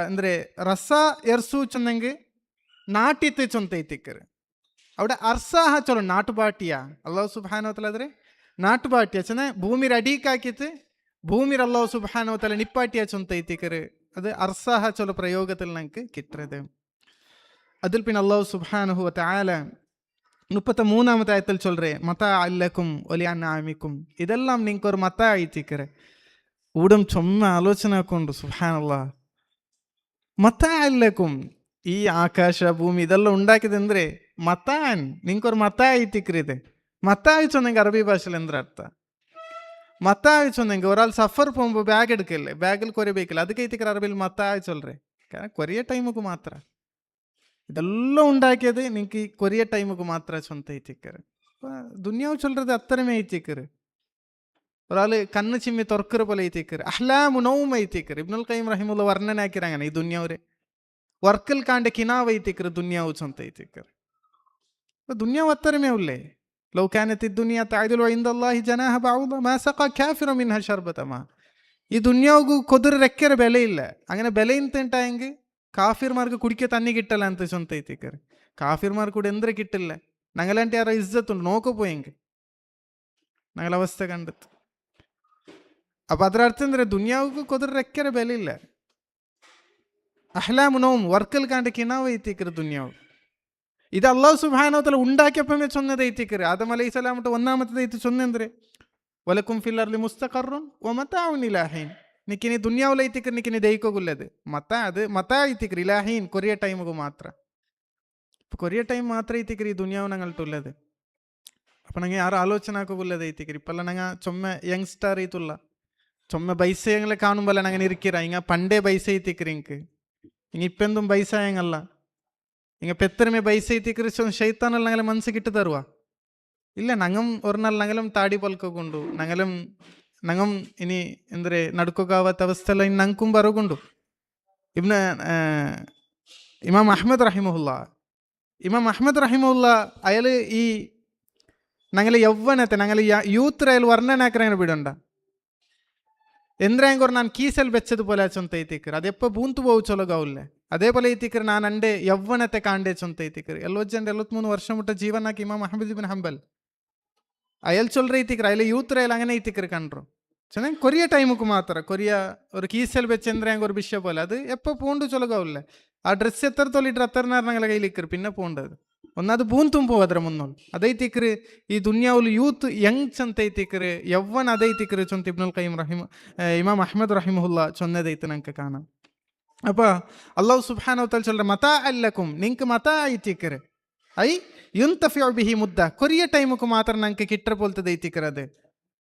[SPEAKER 2] ಅಂದ್ರೆ ರಸ ಎರ್ಸು ಚೊಂದಂಗೆ ನಾಟಿತ್ತು ಚೊಂತ ಐತಿಕ್ಕರು അവിടെ ಅರ್ಸಾಹ ಚೊಲೋ ನಾಟುಬಾಟಿಯ ಅಲ್ಲಾಹ್ ಸುಬ್ಹಾನಹು ವ ತಆಲ ಆದ್ರೆ ನಾಟುಬಾಟಿಯ ಚೆನ್ನ ಭೂಮಿ ಅಡೀಕಾಕಿತ್ತು ഭൂമി അല്ലാഹു സുബ്ഹാനഹു വ തആല നിപ്പാട്ടിയ ചൊന്തൈത്തിക്കര് അത് അർസാഹ ചൊല പ്രയോഗത്തിൽ നമുക്ക് കിട്ടരുത് അതിൽ പിന്നെ അല്ലാഹു സുബ്ഹാനഹു വ തആല 33ാമത്തെ ആയത്തിൽ ചൊല്റേ മതാ അല്ലക്കും ഒലി അൻആമിക്കും ഇതെല്ലാം നിങ്ങൾക്ക് ഒരു മതാ ആയിത്തിക്കരെ ഊടും ചൊമ്മ ആലോചന കൊണ്ട് സുബ്ഹാനല്ലാഹ് മതാ അല്ലക്കും ഈ ആകാശ ഭൂമി ഇതെല്ലാം ഉണ്ടാക്കിയതെಂದ್ರೆ മതാൻ നിങ്ങൾക്കൊരു മതാ ആയിത്തിക്കರಿದೆ മതാ ചൊന്നെങ്കിൽ അറബി ഭാഷയിൽ എന്ದ್ರ ಅರ್ಥ മത്ത ചൊന്നെങ്കിൽ ഒരാൾ സഫർ പോകുമ്പോൾ ബാഗ് എടുക്കല്ലേ ബാഗിൽ കൊരಬೇಕಿಲ್ಲ ಅದಕ್ಕೆ ಐತಿಕರ ಅರಬಿಲ್ ಮತ ಚೊಲ್ರೆ ಕೊರಿಯ ಟೈಮಿಗೂ ಮಾತ್ರ ಇದೆಲ್ಲ ഉണ്ടാക്കിയത് നിങ്ങൾക്ക് ഈ കൊറിയ ടൈമിಗೂ മാത്ര ചൊന്ത ಐತಿക്കರು ദുനിയാവ് ചൊല്றது അത്രമേ ಐತಿക്കರು ഒരാൾ കണ്ണ് ചിമ്മി തുറക്കറ പോലെ ಐತಿക്കರು അഹ്ലാമു നൗം ಐತಿക്കರು ഇബ്നുൽ ഖയ്യിം റഹിമഹുല്ലാഹ് വർണ്ണന ആക്കിರ അങ്ങനെ ഈ ദുനിയാവരെ വർക്കൽ കാണ്ടെ കിനാവ് ಐತಿക്കರು ദുനിയാവ് ചൊന്ത ಐತಿക്കರು ദുനിയാവ് അത്രമേ ഉള്ളേ لو كانت الدنيا تعدل عند الله جناح بعوضة ما سقى كافر منها شربة ماء ഈ ദുനിയാവുಗೂ കൊതിർ ರೆಕ್ಕರ ಬೆಲೆ ಇಲ್ಲ അങ്ങനെ ಬೆಲೆ ಇಂತೆಂಟಾയെങ്കിൽ കാഫിർമാർക്ക് കുടിക്കാൻ തന്നെ കിട്ടല്ല ಅಂತ ചൊಂತ ಐತಿಕರು കാഫിർമാർക്ക് ಕೂಡ ಎಂದ್ರೆ കിട്ടില്ല ഞങ്ങളാണ്ട് ಯಾರ ಇಜ್ಜತ್ ಉಂಟು ನೋಕೋപോയെങ്കിൽ ഞಗಳ ಅವಸ್ಥೆ ಕಂಡತ್ತು ಅಪ್ಪ ಅದರ ಅರ್ಥ ಅಂದ್ರೆ ದುನಿಯಾವುಗೂ ಕೊದಿರ ರೆಕ್ಕರ ಬೆಲೆ ಇಲ್ಲ ಅಹ್ಲಾಮು ನೌಮ್ ವರ್ಕಲ್ ಕಾಂಡ ಕಿನಾವ್ ಐತಿಕರು ದುನಿಯಾವು ഇത് അല്ലാഹു സുബ്ഹാനഹു വ തആല ഉണ്ടാക്കിയപ്പോഴേ ചൊന്നതൈത്തിക്കര് ആദം അലൈഹിസ്സലാമിട്ട് ഒന്നാമത്തേത് ചൊന്നെಂದ್ರೆ വലക്കും ഫിൽ അർളി മുസ്തഖറുൻ വമതാഉൻ ഇലാഹീൻ നിക്കിനി ദുനിയാവുല ಐತಿಕರು ನಿಕಿನಿ ದೈಕೋಗುಲ್ಲದು ಮತಾ ಐತಿಕರು ಇಲಾಹೀನ್ ಕೊರಿಯ ಟೈಮಿಗೂ ಮಾತ್ರ ಕೊರಿಯ ಟೈಮ್ ಮಾತ್ರ ಐತಿಕರು ಈ ದುನಿಯಾವು ഞങ്ങൾട്ടുള്ളത് അപ്പം ഞങ്ങൾ ആരും ആലോചന ആക്കുള്ളത് ಐತಿಕರು ഇപ്പെല്ലാം ഞങ്ങൾ ചൊമ്മ യങ്സ്റ്റർ ಐತುಲ್ಲ ചൊമ്മ ബൈസയങ്ങളെ കാണുമ്പോൾ ഞങ്ങൾ ഇരിക്കിற ഇങ്ങ പണ്ടേ ബൈസ ಐತಿಕರು ಇಂಕ್ ഇങ്ങ ഇപ്പെന്തും ബൈസായങ്ങല്ല ഇങ്ങ പെത്തരമേ ബൈസ ಐತಿಕರು ശൈത്താനെല്ലാം ഞങ്ങളെ മനസ്സിൽ ഇട്ട് തരുവാ ഇല്ല ഞങ്ങം ഒരു നാൾ ഞങ്ങളും താടി പൽക്കൊണ്ടു ഞങ്ങം ഇനി എന്തൊരു നടുക്കൊക്കാവാത്ത അവസ്ഥ ഇനി ഞങ്ങൾക്കും ബറുകൊണ്ടു ഇമാം അഹ്മദ് റഹിമഹുല്ല അയാൾ ഈ ഞങ്ങളെ യൗവനത്തെ ഞങ്ങൾ യൂത്ത് അയാൾ വർണ്ണനാക്കറങ്ങനെ ಬಿಡണ്ട ಎಂದ್ರೆ ನಾನು ಕೀಸಲ್ಲಿ ಬೆಚ್ಚದುപോലെ ಚೊಂತ ಐತಿಕರು ಅದೆಪ್ಪ ಬೂಂತು ಬೋವು ಚೊಲಗಾವುಲ್ಲೆ അതേപോലെ ಐತಿಕರು ನಾನು എൻ്റെ യൗവനത്തെ ಕಾಂಡೆ ಚೊಂತ ಐತಿಕರು 73 വർഷം മുട്ട ജീവനാക്കി ഇമാം അഹ്മദ് ഇബ്ൻ ഹംബൽ അയാൾ ചൊല്ற ಐತಿಕರು അയാൾ യൂത്ത് അയാൾ അങ്ങനെ ಐತಿಕರು കണ്ടു ಚೆನ್ನಾಗಿ ಕೊರಿಯ ಟೈಮಿಗೂ ಮಾತ್ರ ಕೊರಿಯ ഒരു കീസൽ വെച്ചെಂದ್ರೆ ഒരു വിഷയം പോലെ അത് എപ്പോൾ പൂണ്ട് ചൊലകാവില്ലേ ആ ഡ്രസ്സ് എത്ര തൊല്ലിട്ട് അത്തറിനാർ ഞങ്ങളെ കയ്യിലിക്കರು പിന്നെ പൂണ്ടത് ഒന്നത് പൂന്തും പോവದ್ರ മുന്നോಳು ಅದೈತಿಕರು ಈ ದುನಿಯಾವುಲು ಯೂತ್ ಯಂಗ್ ಚಂತ ಐತಿಕರು ಯವ್ವನ ಅದೈತಿಕರು ಚೊಂತ ಇಬ್ನುಲ್ ഖയ്യിം ഇമാം അഹ്മദ് റഹിമഹുല്ല ചൊന്നದೈತೆ ನಂಗೆ ಕಾಣ ಅಪ್ಪ ಅല്ലാഹു സുബ്ഹാനഹു വ തആല ചൊല്ற മതാ അല്ലക്കും നിങ്ങൾക്ക് മതാ ಐತಿಕರು ഐ യുൻതഫിഉ ബിഹി മുദ്ദ കൊരിയ ടൈമിಗೂ മാത്ര ഞങ്ങൾക്ക് കിട്ട പോലത്തത് ಐತಿಕರು അത്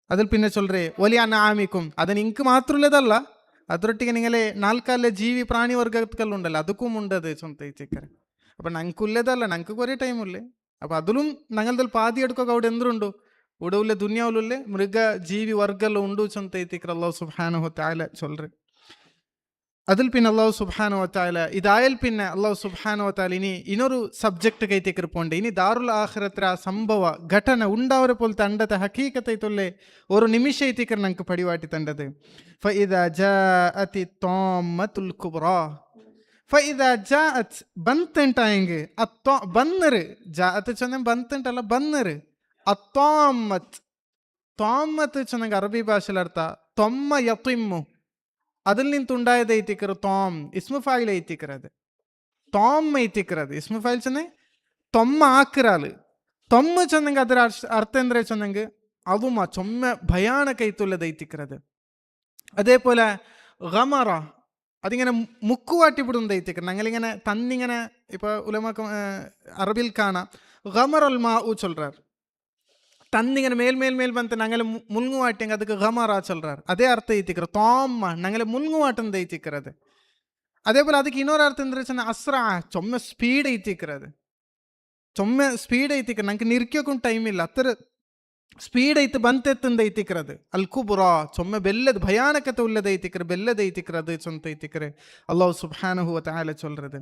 [SPEAKER 2] അതിൽ പിന്നെ ചൊല്റേ ഒലി അൻആമിക്കും അത് നിങ്ങൾക്ക് മാത്രമുള്ളതല്ല ಅದರೊಟ್ಟಿಗೆ ನಿಂಗಲೆ ನಾಲ್ಕಲ್ಲೇ ಜೀವಿ ಪ್ರಾಣಿ ವರ್ಗಕ್ಕಲ್ಲುಂಡಲ್ಲ ಅದಕ್ಕೂ ಉಂಡದು ಚೊಂತ ಐತಿಕರು അപ്പം ഞങ്ങൾക്കുള്ളതല്ല ഞങ്ങൾക്ക് കുറേ ടൈമുള്ളേ അപ്പം അതിലും ഞങ്ങളുടെ പാതി എടുക്കുക അവിടെ എന്തുണ്ടു ഇവിടെ ഉള്ള ദുനിയാവിലുള്ളേ മൃഗ ജീവി വർഗ്ഗെല്ലാം ഉണ്ട് ചൊന്ത ಐತಿಕರು അല്ലാഹു സുബ്ഹാനഹു വ തആല ചൊല്റേ അതിൽ പിന്നെ അല്ലാഹു സുബ്ഹാനഹു വ തആല ഇതായാൽ പിന്നെ അല്ലാഹു സുബ്ഹാനഹു വ തആല ഇനി ഇനൊരു സബ്ജക്റ്റ് ಐತಿಕರು പോണ്ടേ ഇനി ദാറുൽ ആഖിറത്ര സംഭവ ಘಟನೆ ഉണ്ടാവരെ പോലത്തെ അണ്ടത്തെ ഹഖീഖത്ത് ಐತೊಲ್ಲೆ ഒരു നിമിഷ ಐತಿಕರು ഞങ്ങൾക്ക് പടിവാട്ടി തണ്ടത് ഫഇദാ ജാഅതി താമ്മത്തുൽ കുബ്റാ ഫഇദാ ജാഅത് ബന്തണ്ടായെങ്കിൽ ബന്നര് ജാഅത്ത് ചൊന്നെ ബന്തണ്ടല്ല ബന്നര് താമ്മത്ത് ചൊന്നെങ്കിൽ അറബി ഭാഷയിൽ അർത്ഥ തൊമ്മ യതിമ്മു അതിൽ നിന്നുണ്ടായത് ಐತಿಕರು തോം ഇസ്മു ഫായിൽ ಐತಿಕರು അത് തോം ಐತಿಕರು ಅದು ഇസ്മു ഫായിൽ ചെന്നെ തൊമ്മ ആക്കിറാല് തൊമ്മ ചൊന്നെങ്കിൽ ಅದರ ಅರ್ಥ ಎಂದ್ರೆ ചൊന്നെങ്കിൽ അതുമ ചൊമ്മ ഭയാനക ಐತುള്ളത് ಐತಿಕರು അത് അതേപോലെ ഗമറ അതിങ്ങനെ മുക്കുവാട്ടി വിടുന്നത് ಐತಿಕರು ഞങ്ങളിങ്ങനെ തന്നിങ്ങനെ ഇപ്പോൾ ഉലമാക്ക അറബിൽ കാണാം ഗമറൽ മാഉ ചൊല്றார் തന്നിങ്ങനെ മേൽ ಬಂತು ഞങ്ങളെ മുൽങ്ങുവാട്ടിയെങ്കിൽ ಅದಕ್ಕೆ ഗമറ ചൊല്றார் അതേ അർത്ഥ ಐತಿಕರು തോമ്മ ഞങ്ങളെ മുൽങ്ങുവാട്ടുന്നത് ಐತಿಕರು അത് അതേപോലെ ಅದಕ್ಕೆ ಇನ್ನೊരു ಅರ್ಥ ಅಂದ್ರೆ ಚೆನ್ನ ಅಸ್ರಾ ಚೊಮ್ಮೆ ಸ್ಪೀಡ್ ಐತಿಕರು ಅದು ಚೊಮ್ಮೆ ಸ್ಪೀಡ್ ಐತಿಕರು ನಂಗೆ ನಿರ್ಕೋಕ್ಕೂ ಟೈಮ್ ಇಲ್ಲ ಅತ್ತರ ಸ್ಪೀಡ್ ಬಂತೆತ್ತಂದೈತಿಕ್ರದು ಅಲ್ ಕುಬುರಾ ಚೊಮ್ಮೆ ಬೆಲ್ಲದ ಭಯಾನಕತೆ ಉಳ್ಳದೈತಿಕ್ರೆ ಬೆಲ್ಲದೈತಿಕ್ರದು ಚೊಂತೈತಿಕ್ರೆ ಅಲ್ಲಾಹ್ ಸುಬ್ಹಾನಹು ವ ತಆಲ ಚೊಲ್றது.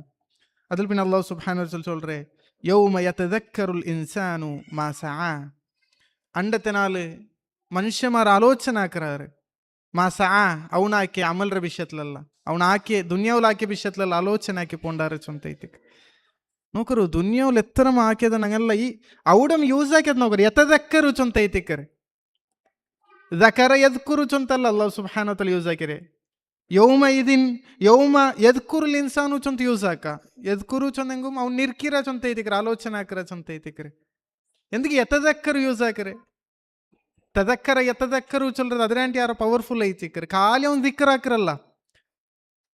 [SPEAKER 2] அதில் பின் அல்லாஹ் சுப்ஹானஹு சொல்றே யௌம யததக்கருல் இன்சானு மா சஆ. அண்டത്തെ നാള് മനുഷ്യന്മാർ ആലോചനാക്കറാറ് മാ സആ അവനാക്കിയ അമൽರ ವಿಷಯತ್ಲಲ್ಲ, ಅವನಾಕಿಯ ದುನಿಯಾವುಲಾಕಿಯ ವಿಷಯತ್ಲಲ್ಲ ಆಲೋಚನಾಕಿ ಪೋಂಡಾರೆ ಚೊಂತೈತಿಕ್ ನೋಕರು ದುನಿಯಾವುಲ್ ಎತ್ತರಮ ಹಾಕಿದ ನಂಗೆಲ್ಲ ಈ ಔಡಮ್ ಯೂಸ್ ಹಾಕ್ಯದ ನೋಕರು ಯತದಕ್ಕರು ಚೊಂತೈತಿಕ್ಕರೆ ದಕರ ಯದ್ಕುರು ಚೊಂತಲ್ಲ ಅಲ್ಲಾಹ್ ಸುಬ್ಹಾನಹು ವ ತಆಲ ಯೂಸ್ ಹಾಕಿರೆ ಯೌಮ ಇದಿನ್ ಯೌಮ ಯದ್ಕುರುಲ್ ಇನ್ಸಾನು ಚೊಂತ ಯೂಸ್ ಹಾಕ ಯದ್ಕುರು ಚೊಂದಂಗು ಅವ್ನು ನಿರ್ಕಿರ ಚೊಂತೈತಿಕ್ರೆ ಆಲೋಚನಾಕರ ಚೊಂತೈತಿಕ್ರೆ ಎಂದಿಗೆ ಯತದಕ್ಕರು ಯೂಸ್ ಹಾಕಿರೆ ತದಕ್ಕರ ಯತದಕ್ಕರು ಚೊಲ್றது അതിനാണ്ടി ಯಾರೋ പവർഫുൾ ಐತಿಕ್ರೆ ಖಾಲಿ ಅವ್ನು ದಿಕ್ಕರಾಕಿರಲ್ಲ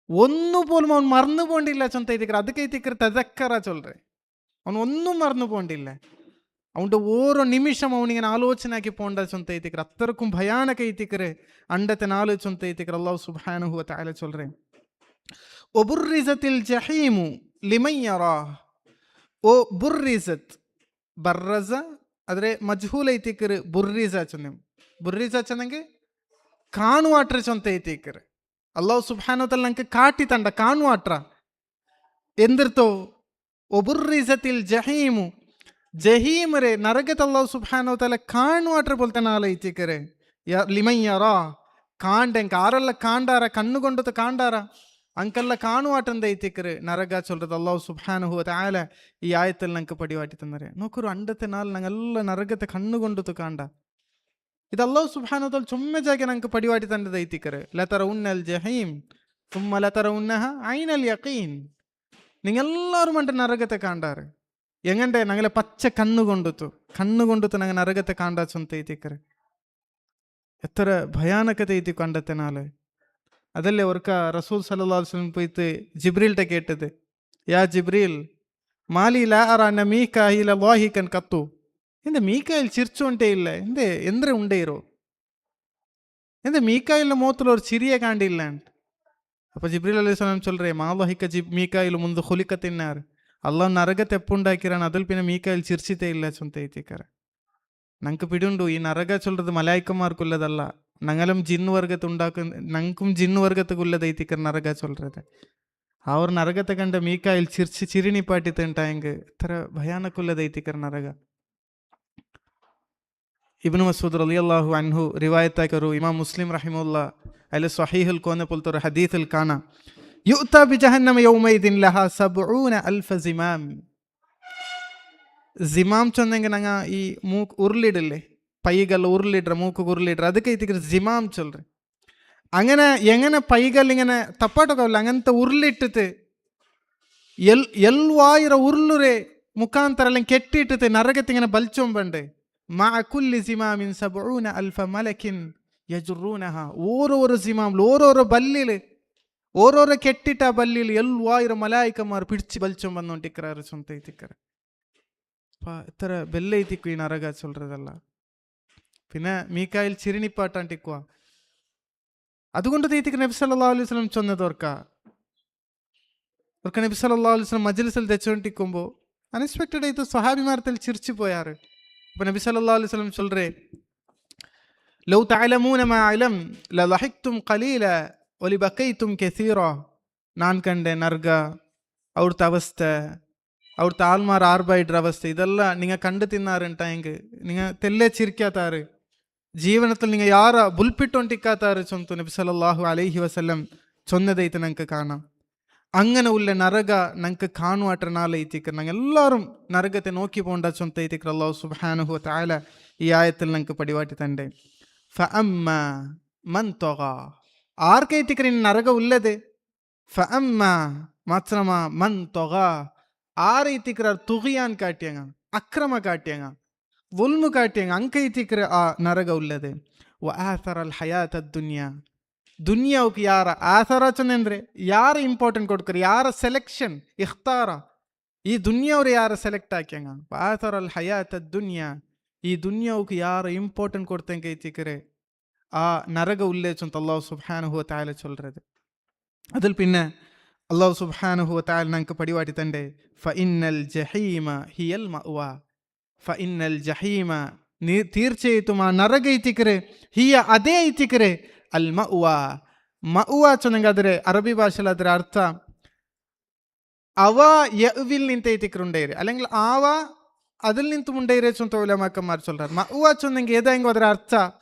[SPEAKER 2] ഒന്നു പോലും അവൻ മറന്നു പോണ്ടില്ല ചൊന്തൈത്തിക്കർ അത് കൈത്തിക്കർ തദക്കറ ചൊല്ലേ അവൻ ഒന്നും മറന്നു പോണ്ടില്ല അവൻ്റെ ഓരോ നിമിഷം അവനിങ്ങനെ ആലോചനാക്കി പോണ്ട ചൊന്തൈത്തിക്കർ അത്രക്കും ഭയാനക ಐತಿക്കರೆ അണ്ടത്തെ നാല് ചൊന്തൈത്തിക്കർ അല്ലാഹു സുബ്ഹാനഹു വ തആല ചൊല്ലേ ഒബുർരിസത്തിൽ ജഹീമു ലിമൻ യറാ. ഓ ബുർരിസತ್ ബർറസ ಆದರೆ ಮಜ್ಹೂಲ್ ಐತಿಕ್ಕರು ಬುರ್ರಿಜ ಚೊಂದೆ ಬುರ್ರಿಜ ಚೊಂದಂಗೆ ಕಾಣುವಾಟ್ರೆ ಚೊಂತೈತಿಕ್ಕರು ಅಲ್ಲಾಹ್ ಸುಬ್ಹಾನಹು ವ ತಆಲ ನಂಗೆ ಕಾಟಿ ತಂಡ ಕಾಣುವಾಟ್ರ ಎಂದಿರ್ತೋ ಒಬುರ್ರಿಸತಿಲ್ ಜಹೀಮು ಜಹೀಮರೆ ನರಗತ ಅಲ್ಲಾಹ್ ಸುಬ್ಹಾನಹು ವ ತಆಲ ಕಾಣುವಾಟ್ರೆ ಬೋಲ್ತಾನೆ ಆಲೈತಿಕ್ಕರೆ ಲಿಮನ್ ಯರಾ ಕಾಂಡೆಂಕ ಆರೆಲ್ಲ ಕಾಂಡಾರ ಕಣ್ಣುಗೊಂಡತ ಕಾಂಡಾರ ಅಂಕಲ್ಲ ಕಾಣುವಾಟಂದ ಐತಿಕ್ಕರು ನರಗ ಚೊಲ್றது ಅಲ್ಲಾಹ್ ಸುಬ್ಹಾನಹು ವ ತಆಲ ಈ ಆಯತ್ತಲ್ಲಿ ನಂಗೆ ಪಡಿವಾಟಿ ತಂದರೆ ನೋಕರು ಅಂಡತೆ ನಾಲ್ ನಂಗೆಲ್ಲ ನರಗತೆ ಕಣ್ಣುಗೊಂಡತು ಕಾಂಡ ಇದು ಅಲ್ಲಾಹ್ ಸುಬ್ಹಾನಹು ವ ತಆಲ ಚೊಮ್ಮೆ ಜಾಗೆ ನಂಗೆ ಪಡಿವಾಟಿ ತಂಡದ ಐತಿಕ್ಕರೆ ಲತರವುನ್ನಲ್ ಜಹೀಮ್ ಥುಮ್ಮ ಲತರವುನ್ನಹ ಐನಲ್ ಯಕೀನ್. നിങ്ങളെല്ലാവരും മണ്ട നരകത്തെ കാണ്ടാറ് എങ്ങണ്ടേ ഞങ്ങളെ പച്ച കണ്ണുകൊണ്ടുത്തു ഞങ്ങൾ നരകത്തെ കാണ്ടാ ചൊന്തൈത്തിക്കರೆ എത്ര ഭയാനകತೆ ಐತಿ കണ്ടത്തെ നാളെ. അതല്ലേ ഓർക്ക റസൂൽ സല്ലല്ലാഹു അലൈഹി വസല്ലം പോയിട്ട് ജിബ്രീൽട്ടെ കേട്ടത് യാ ജിബ്രീൽ മാലി ലാ അറാ അന്ന മീകായില ളാഹികൻ കത്തു. എന്ത് മീകായിൽ ചിരിച്ചോണ്ടേ ഇല്ല എന്ത് എന്ത്ര ഉണ്ടേരോ എന്ത് മീകായിലിന്റെ മുഖത്തിൽ ഒരു ചിരിയെ കാണ്ടില്ല. അപ്പൊ ജിബ്രീൽ അലൈഹി സ്വലാം ചൊല്ലേ മാലഹിക്ക മീകായിൽ മുന്ത് ഹുലിക്കത്തിന്നാർ അള്ളാഹ് നരകത്തെ എപ്പുണ്ടാക്കിറാണ് അതിൽ പിന്നെ മീകായിൽ ചിരിച്ചിട്ടേ ഇല്ല ചൊന്തൈത്തിക്കറെ. ഞങ്ങൾക്ക് പിടിയുണ്ടു ഈ നരക ചൊല്ലത് മലായിക്കന്മാർക്കുള്ളതല്ല, ഞങ്ങളും ജിന്ന് വർഗത്ത് ഞങ്ങൾക്കും ജിന്ന് വർഗത്തുക്കുള്ളതൈത്തിക്കർ നരക ചൊല്ലത്. ആ ഒരു നരകത്തെ കണ്ട മീകായിൽ ചിരിണിപ്പാട്ടി തിണ്ടായെങ്കിൽ എത്ര ഭയാനക്കുള്ളതൈത്തിക്കർ നരക. ഇബ്നു മസ്ഊദ് റളിയല്ലാഹു അൻഹു റിവായത്താക്കരു ഇമാം മുസ്ലിം റഹിമഹുല്ല അതിൽ സ്വഹീഹുൽ കോനെ പോലത്തെ ഒരു ഹദീസിൽ കാണാം യുഅ്താ ബിജഹന്നമ യൗമൈദിൻ ലഹാ 70000 സിമാം. ജിമാം ചൊന്നെങ്കിൽ ഞങ്ങ ഈ മൂക്ക് ഉരുളിടില്ലേ പൈകല്ല ഉരുളിട്ര മൂക്ക് ഉരുളിട്ര അത് കൈത്തിക്കർ ജിമാം ചൊല്ലേ. അങ്ങനെ എങ്ങനെ പൈകൽ ഇങ്ങനെ തപ്പാട്ടൊക്കെ അങ്ങനത്തെ ഉരുളിട്ടിട്ട് എൽവായിരം ഉരുളുരെ മുഖാന്തരം എല്ലാം കെട്ടിയിട്ടിട്ട് നരകത്തിങ്ങനെ ബലിച്ചോമ്പണ്ട് മഅ കുല്ലി സിമാമിൻ 70000 മലക്കിൻ യജുറൂനഹ. ഓരോരോ സിമാമിൽ ഓരോരോ ബല്ലില് ഓരോരോ കെട്ടിട്ട ബല്ലിൽ 70000 മലായിക്കന്മാർ പിടിച്ച് ബലിച്ചോം വന്നോണ്ടിക്കറാറ് ചൊന്തൈത്തിക്കറെ. എത്ര ബെല്ലൈത്തിക്കു ഈ നരക ചൊല്ലതല്ല. പിന്നെ മീകായിൽ ചിരിണിപ്പാട്ടാണ്ടിക്കുവാ അതുകൊണ്ട് തൈത്തിക്ക് നബി സല്ലല്ലാഹു അലൈഹി വസല്ലം ചൊന്നതോർക്ക നബി സല്ലല്ലാഹു അലൈഹി വസല്ലം മജ്ലിസിൽ തെച്ചോണ്ടിക്കുമ്പോൾ അൺഎക്സ്പെക്റ്റഡ് ആയിട്ട് സ്വഹാബിമാർത്തിൽ ചിരിച്ചു പോയാറ്. അപ്പൊ നബി സല്ലല്ലാഹു അലൈഹി വസല്ലം ചൊല്ലേ ലൗ തഅലമൂന മാ അലം ലളഹിക്തും ഖലീല വലിബഖൈതും കസീറ. ഞാൻ കണ്ട നർഗ അവിടുത്തെ അവസ്ഥ അവിടുത്തെ ആൾമാർ ആർബൈഡർ അവസ്ഥ ഇതെല്ലാം നിങ്ങൾ കണ്ടു തിന്നാറുണ്ടായെങ്കിൽ നിങ്ങൾ തെല്ലേ ചിരിക്കാത്താറ് ജീവനത്തിൽ നിങ്ങൾ യാറ ബുൽപ്പിട്ടോണ്ടിക്കാത്താറ് ചൊന്തു നബി സല്ലല്ലാഹു അലൈഹി വസല്ലം ചൊന്നതൈത്ത് ഞങ്ങൾക്ക് കാണാം. അങ്ങനെ ഉള്ള നരക ഞങ്ങൾക്ക് കാണുവാട്ട നാളൈത്തിക്കർ ഞങ്ങൾ എല്ലാവരും നരകത്തെ നോക്കി പോണ്ട ചൊന്തൈത്തിക്കർ അല്ലാഹു സുബ്ഹാനഹു വ തആല ഈ ആയത്തിൽ ഞങ്ങൾക്ക് പടിവാട്ടി തന്റെ ഫഅമ്മ മൻ തഗാ. ആർക്കൈത്തിക്കർ ഇനി നരക ഉള്ളത് ഫഅമ്മ മാത്രമ മൻ തഗാ. ആരൈത്തിക്കർ തുകിയാൻ കാട്ടിയങ്ങ അക്രമ കാട്ടിയങ്ങ വുൽമു കാട്ടിയങ്ങ അങ്കൈത്തിക്കർ ആ നരക ഉള്ളത്. വആഥറൽ ഹയാത ദുനിയ. ದುನಿಯಾவுக்கு ಯಾರ ಆಸರ ಚಂದ್ರೆ ಯಾರ ಇಂಪಾರ್ಟೆಂಟ್ ಕೊಡ್ಕರು ಯಾರ ಸೆಲೆಕ್ಷನ್ ಇಖ್ತಾರ ಈ ದುನಿಯಾವ್ರು ಯಾರ ಸೆಲೆಕ್ಟ್ ಹಾಕ್ಯಂಗ ಆಸರಲ್ ಹಯಾತ ದುನಿಯಾ. ಈ ದುನಿಯಾவுக்கு ಯಾರ ಇಂಪಾರ್ಟೆಂಟ್ ಕೊಡ್ತಂಗೆ ಐತಿಕರೆ ആ നരക ഉല്ലേച്ചൊന്ന് അല്ലാഹു സുബ്ഹാനഹു വ തആല ചൊല്ലறது. അതിൽ പിന്നെ അല്ലാഹു സുബ്ഹാനഹു വ തആല ഞങ്ങൾക്ക് പടിവാട്ടി തന്റെ ഫഇന്നൽ ജഹീമ ഹിയൽ മഅ്വ. ഫഇന്നൽ ജഹീമ തീർച്ചയായിട്ടും ആ നരക ಐತಿಕರೆ ಹಿಯ ಅದೇ ಐತಿಕರೆ ಅಲ್ ಮಅವಾ. ಮಅವಾ ಚೊಂದಂಗೆ ಅದರ അറബി ഭാഷയിൽ ಅದರ ಅರ್ಥ അവ യവിൽ നിന്ത് ಐತಿಕರುಂಡೇರಿ അല്ലെങ്കിൽ ആവ അതിൽ നിന്നും ഉണ്ടേരെ ಚೊಂತ ಉಲಮಾಕന്മാർ சொல்றார். ಮಅವಾ ಚೊಂದಂಗೆ ಏದಾಂಗೋ ಅದರ ಅರ್ಥ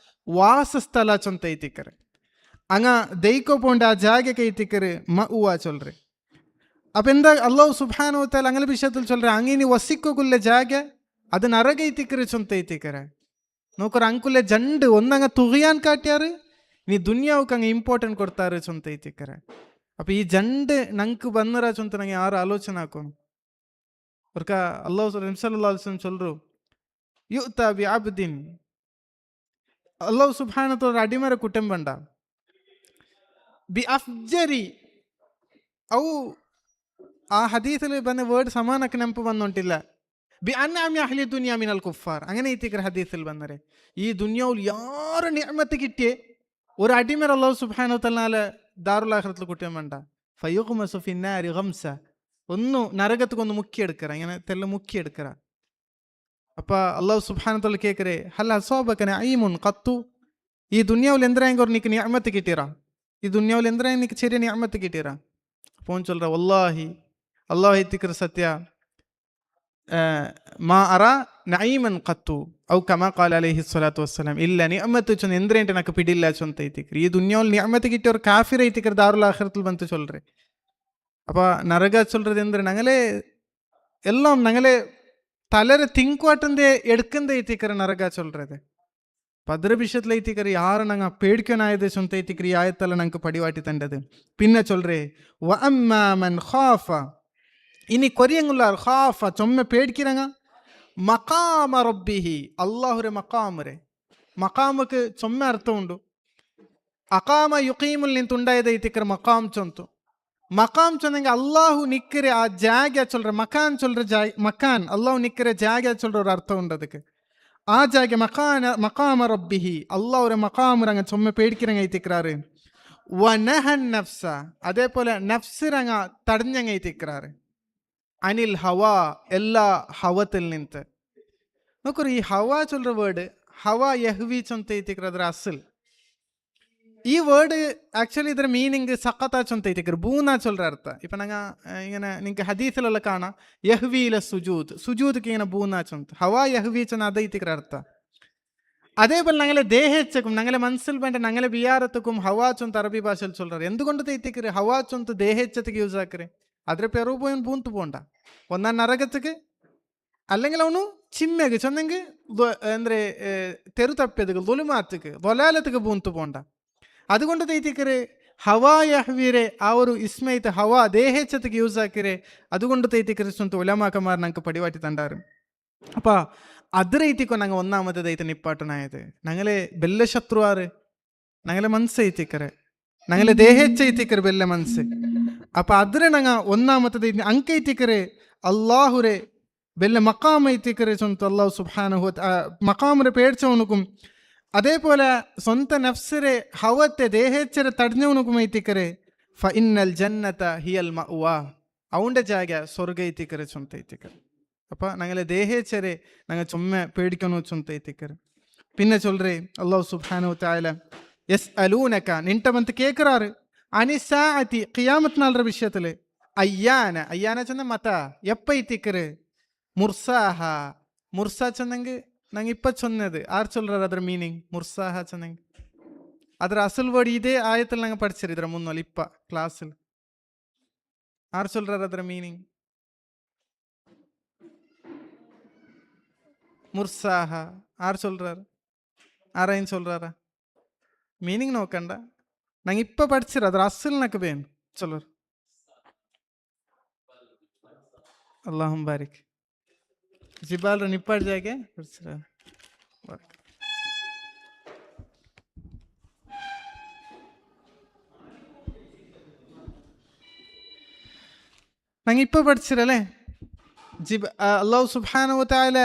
[SPEAKER 2] ವಾಸಸ್ಥಳ ಚೊಂತ ಐತಿಕರೆ അങ്ങ ദൈക്കോ പോണ്ട ആ ജാഗക്ക് ಐತಿಕರೆ മഅವಾ ചൊല്றே. അപ്പൊ എന്താ അല്ലാഹു സുബ്ഹാനഹു വ തആല അങ്ങനെ വിഷയത്തിൽ ചൊല്றേ അങ്ങനെ വസിക്കുള്ള ജാഗ അത് നരക ಐತಿಕರೆ ಚೊಂತ ಐತಿಕರೆ. നോക്കൊരു ಅಂಕುಲೆ ಜಂಡು ಒಂದಂಗ ತುಗಿಯಾನ್ ಕಾಟ್ಯಾರು ನೀ ದುನಿಯಾವಕ್ಕೆ ಹಂಗೆ ಇಂಪಾರ್ಟೆಂಟ್ ಕೊಡ್ತಾರೆ ಚೊಂತ ಐತಿಕರೆ. ಅಪ್ಪ ಈ ಜಂಡು ನಂಗೆ ಬಂದರ ಚೊಂತ ನಂಗೆ ಯಾರು ಆಲೋಚನೆ ಹಾಕೋನು ಅವ್ರಕ ಅಲ್ಲಾಹ್ ಸಲ್ಲಲ್ಲಾಹು ಅಲೈಹಿ ವಸಲ್ಲಂ ಚೊಲ್ರು ಯುತಾ ಬಿ ಅಬ್ದಿನ್ ಅಲ್ಲಾಹ್ ಸುಬ್ಹಾನಹು ವ ತಆಲ ಅಡಿಮರ ಕುಟುಂಬಂಡ ಬಿ ಅಫ್ಜರಿ ಅವು ആ ഹദീസിൽ പറഞ്ഞ വേർഡ് സമാനಕ್ಕೆ ನೆನಪು ಬಂದುಂಟಿಲ್ಲ. ബി അൻഅമി അഹ്ലി ദുനിയ മിനൽ കുഫാർ അങ്ങനെ ಐತಿಕರೆ ഹദീസിൽ ಬಂದರೆ ഈ ദുനിയാവിൽ ಯಾರು നിഅമത്ത് കിട്ടിയേ ഒരു അടിമർ അല്ലാഹു സുബ്ഹാനഹു വ തആല ദാറുൽ ആഖിറത്തിൽ കുട്ടിയമ്മണ്ട ഫയുഖ്മസു ഫിന്നാരി ഗംസ ഒന്ന് നരകത്തുക്കൊന്ന് മുക്കിയെടുക്കറ ഇങ്ങനെ തെല്ല മുക്കിയെടുക്കറ. അപ്പൊ അല്ലാഹു സുബ്ഹാനഹു വ തആല കേക്കരെ ഹൽ അസാബക നഈമുൻ ഖത്തു ഈ ദുനിയാവിൽ എന്തിനായെങ്കിൽ നിനക്ക് നിഅമത്ത് കിട്ടിയറാ ഈ ദുനിയാവിൽ എന്തിനാ നിനക്ക് ചെറിയ നിഅമത്ത് കിട്ടിയറാ. അപ്പോൾ ചൊല്ലറ വല്ലാഹി അല്ലാഹു ಐತಿಕರೆ സത്യ മാ അറ നഈമൻ ഖത്തു ഔ കമാ ഖാല അലൈഹി സ്വലാത്തു വസ്സലാം ഇല്ല നിഅമത്ത് ചൊന്ന എന്തിനേಂಟ ನನಗೆ പിടില്ല ചൊಂತ ಐತಿಕರೆ. ಈ ದುನಿಯಾವಿൽ ನಿಅಮತ್ കിട്ടിയവർ കാഫിർ ಐತಿಕರೆ ದಾರುಲ್ ಆಖಿರത്തിൽ ಬಂತು ചൊല്ലറെ. അപ്പോൾ നരക ചൊല്ലறது ಎಂದ್ರೆ ഞങ്ങളെ എല്ലാം ഞങ്ങളെ തലരെ തിങ്ക്വാട്ടന്റെ എടുക്കുന്ന ಐತಿಕರೆ നരക ചൊല്ലறது. അപ്പം ಅದರ ವಿಷಯത്തിൽ ಐತಿಕರೆ ಯಾರು ನಂಗೆ പേടിക്കാനായത് ചൊಂತ ಐತಿಕರೆ ಈ ಆಯತ್ತಲ್ಲ ನಂಗೆ ಪಡಿವಾಟಿ ತಂಡದು. പിന്നെ ചൊല്ലറെ വ അമ്മാ മൻ ഖാഫ ഇനി കൊറിയങ്ങുള്ള ഖാഫ ചൊമ്മ പേടിക്കിറങ്ങ മഖാമ റബ്ബിഹി അല്ലാഹുരെ മഖാമരെ മഖാമക്ക് ചൊമ്മ അർത്ഥമുണ്ട്. അഖാമ യുഖീമുൽ നിಂತುണ്ടായത് ಐತಿಕರೆ മഖാം ചൊಂತು. ಮಕಾಮ್ ಚೊಂದಂಗೆ ಅಲ್ಲಾಹು ನಿಕ್ಕರೆ ಆ ಜಾಗ ಚೊಲ್ರೆ ಮಕಾನ್ ಚೊಲ್ರೆ ಮಕಾನ್ ಅಲ್ಲಾಹು ನಿಕ್ಕರೆ ಜಾಗ ಚೊಲ್ರ ಅರ್ಥ ಉಂಟು ಅದಕ್ಕೆ. ಆ ಜಾಗ ಮಕಾಮ ರಬ್ಬಿಹಿ ಅಲ್ಲಾಹ್ರೆ ಮಕಾಮರಂಗ ಚೊಮ್ಮೆ പേടിക്കിറങ്ങ ಐತಿಕ್ರಾರು. വനഹൻ നഫ്സ അതേപോലെ നഫ്സിറങ്ങ തടഞ്ഞങ്ങ ಐತಿಕ್ರಾರು. അനിൽ ഹവാ എല്ലാ ഹവത്തിൽ നിന്ത് നോക്കൊരു ഈ ഹവാ ചൊല്ற വേർഡ് ഹവാ യഹ്വി ചൊಂತ ಐತಿಕ್ರ ಅದರ ಅಸಲ್ ഈ വേർഡ് ആക്ച്വലി ಇದರ മീനിങ് സഖത്ത ചൊಂತ ಐತಿಕ್ರ ബൂന ചൊല്ற ಅರ್ಥ. ഇപ്പം ನಂಗೆ ഇങ്ങനെ നിങ്ങൾക്ക് ഹദീസിലെಲ್ಲ കാണാം യഹ്വിയിലെ സുജൂദ്ക്ക് ഇങ്ങനെ ബൂന ചൊಂತ ഹവാ യഹ്വി ചൊന്ന അത് ಐತಿಕ್ರ ಅರ್ಥ. അതേപോലെ ഞങ്ങളെ ദേഹേച്ഛക്കും ഞങ്ങളെ മനസ്സിൽ വേണ്ട ഞങ്ങളെ വിയാരത്തുക്കും ഹവാ ചൊಂತ അറബി ഭാഷയിൽ ചൊല്ലറ്. എന്തുകൊണ്ട് ಐತಿಕ್ರೆ ഹവാ ചൊಂತ ദേഹേച്ഛത്തിക്ക് യൂസ് ആക്കರೆ ಅದ್ರ ಪೆರು പോയി ಬೂಂತು പോണ്ട ഒന്നാ നരകത്തിക്ക് അല്ലെങ്കിൽ ಅವನು ಚಿಮ್ಮೆಗೆ ಚೊಂದಂಗೆ ಅಂದ್ರೆ ತೆರು ತಪ್ಪೆದಕ್ಕೆ ದುಲುಮಾತಿಗೆ ದೊಲಾಲತಿಗೆ ಬೂಂತು പോണ്ട. അതുകൊണ്ട് ಐತಿಕರೆ ഹവാ യഹ്വിരെ ആ ഒരു ഇസ്മൈത്ത് ഹവാ ദേഹേച്ഛത്തിക്ക് യൂസ് ആക്കിരെ അതുകൊണ്ട് ಐತಿಕರೆ ചൊಂತ ഉലമാക്കന്മാർ ഞങ്ങൾക്ക് പടിവാട്ടി തണ്ടാറ്. അപ്പ ಅದ್ರ ಐತಿಕೊ ನಂಗೆ ഒന്നാമത് ಐತೆ ನಿಪ್ಪಾಟನಾയത് ഞങ്ങളെ ಬೆಲ್ಲ ಶತ್ರುವಾರು ഞങ്ങളെ മനസ്സ് ಐತಿಕರೆ ഞങ്ങളെ ദേഹേച്ഛ ಐತಿಕರೆ ಬೆಲ್ಲ മനസ്സ്. അപ്പൊ അതിരെ ഞങ്ങ ഒന്നാമത്തത് അങ്ക ಐತಿಕರೆ അല്ലാഹുരെ ಬೆಲ್ಲ മഖാം ಐತಿಕರೆ ചൊಂತ അല്ലാഹു സുബ്ഹാനഹു മഖാമരെ പേടിച്ചവനുക്കും അതേപോലെ സ്വന്തം നഫ്സിരെ ഹവത്തെ ദേഹേച്ഛരെ തടഞ്ഞവനുക്കും ಐತಿಕರೆ ഫ ഇന്നൽ ജന്നത ഹിയൽ മഅവാ അവന്റെ ജാഗ സ്വർഗ ಐತಿಕರೆ ചൊಂತ ಐತಿಕರೆ. അപ്പൊ ഞങ്ങളെ ദേഹേച്ഛരെ ഞങ്ങൾ ചൊമ്മ പേടിക്കണു ചൊಂತ ಐತಿಕರೆ. പിന്നെ ചൊല്ലറേ അല്ലാഹു സുബ്ഹാനഹു തആല യസ്അലൂനക നിൻಟ ಬಂತ കേക്കറാറ് അനിസാഅതി ഖിയാമത്ത് നാളുടെ വിഷയത്തില് അയ്യാന ചെന്ന മത എപ്പ ಐತಿಕರೆ മുർസാഹ മുർസ ചെന്നെങ്കിൽ ನಂಗೆ ಇಪ್ಪ ಚೊನ್ನದು ಆರು ಚೊಲ್ಲರ ಅದರ ಮೀನಿಂಗ್ ಮುರ್ಸಾಹ ಚೆನ್ನಂಗೆ ಅದರ ಅಸಲ್ ವರ್ಡ್ ಇದೇ ಆಯತ್ತಲ್ಲಿ ನಂಗೆ ಪಡಿಸಿರಿ ಇದರ ಮುನ್ನಲ್ಲಿ ಇಪ್ಪ ಕ್ಲಾಸಲ್ಲಿ ಆರು ಚೊಲ್ಲರ ಅದರ ಮೀನಿಂಗ್ ಮುರ್ಸಾಹ ಆರು ಚೊಲ್ಲರ ಆರೇನು ಚೊಲ್ಲರ ಮೀನಿಂಗ್ ನೋಕಂಡ ನಂಗೆ ಇಪ್ಪ ಪಡಿಸಿರ ಅದರ ಅಸಲ್ ನಕ್ಕೆ ಬೇನು ಚೊಲ್ಲರು. ಅಲ್ಲಾಹುಂ ಬಾರಿಕ್ ಜಿಬಾಲ್ರ ನಿಪ್ಪಾಡ್ ಜಾಗೆ ಪಡಿಸಿರ ನಂಗೆ ഇപ്പൊ പഠിച്ചിരല്ലേ അല്ലാഹു സുബ്ഹാനഹു വ തആല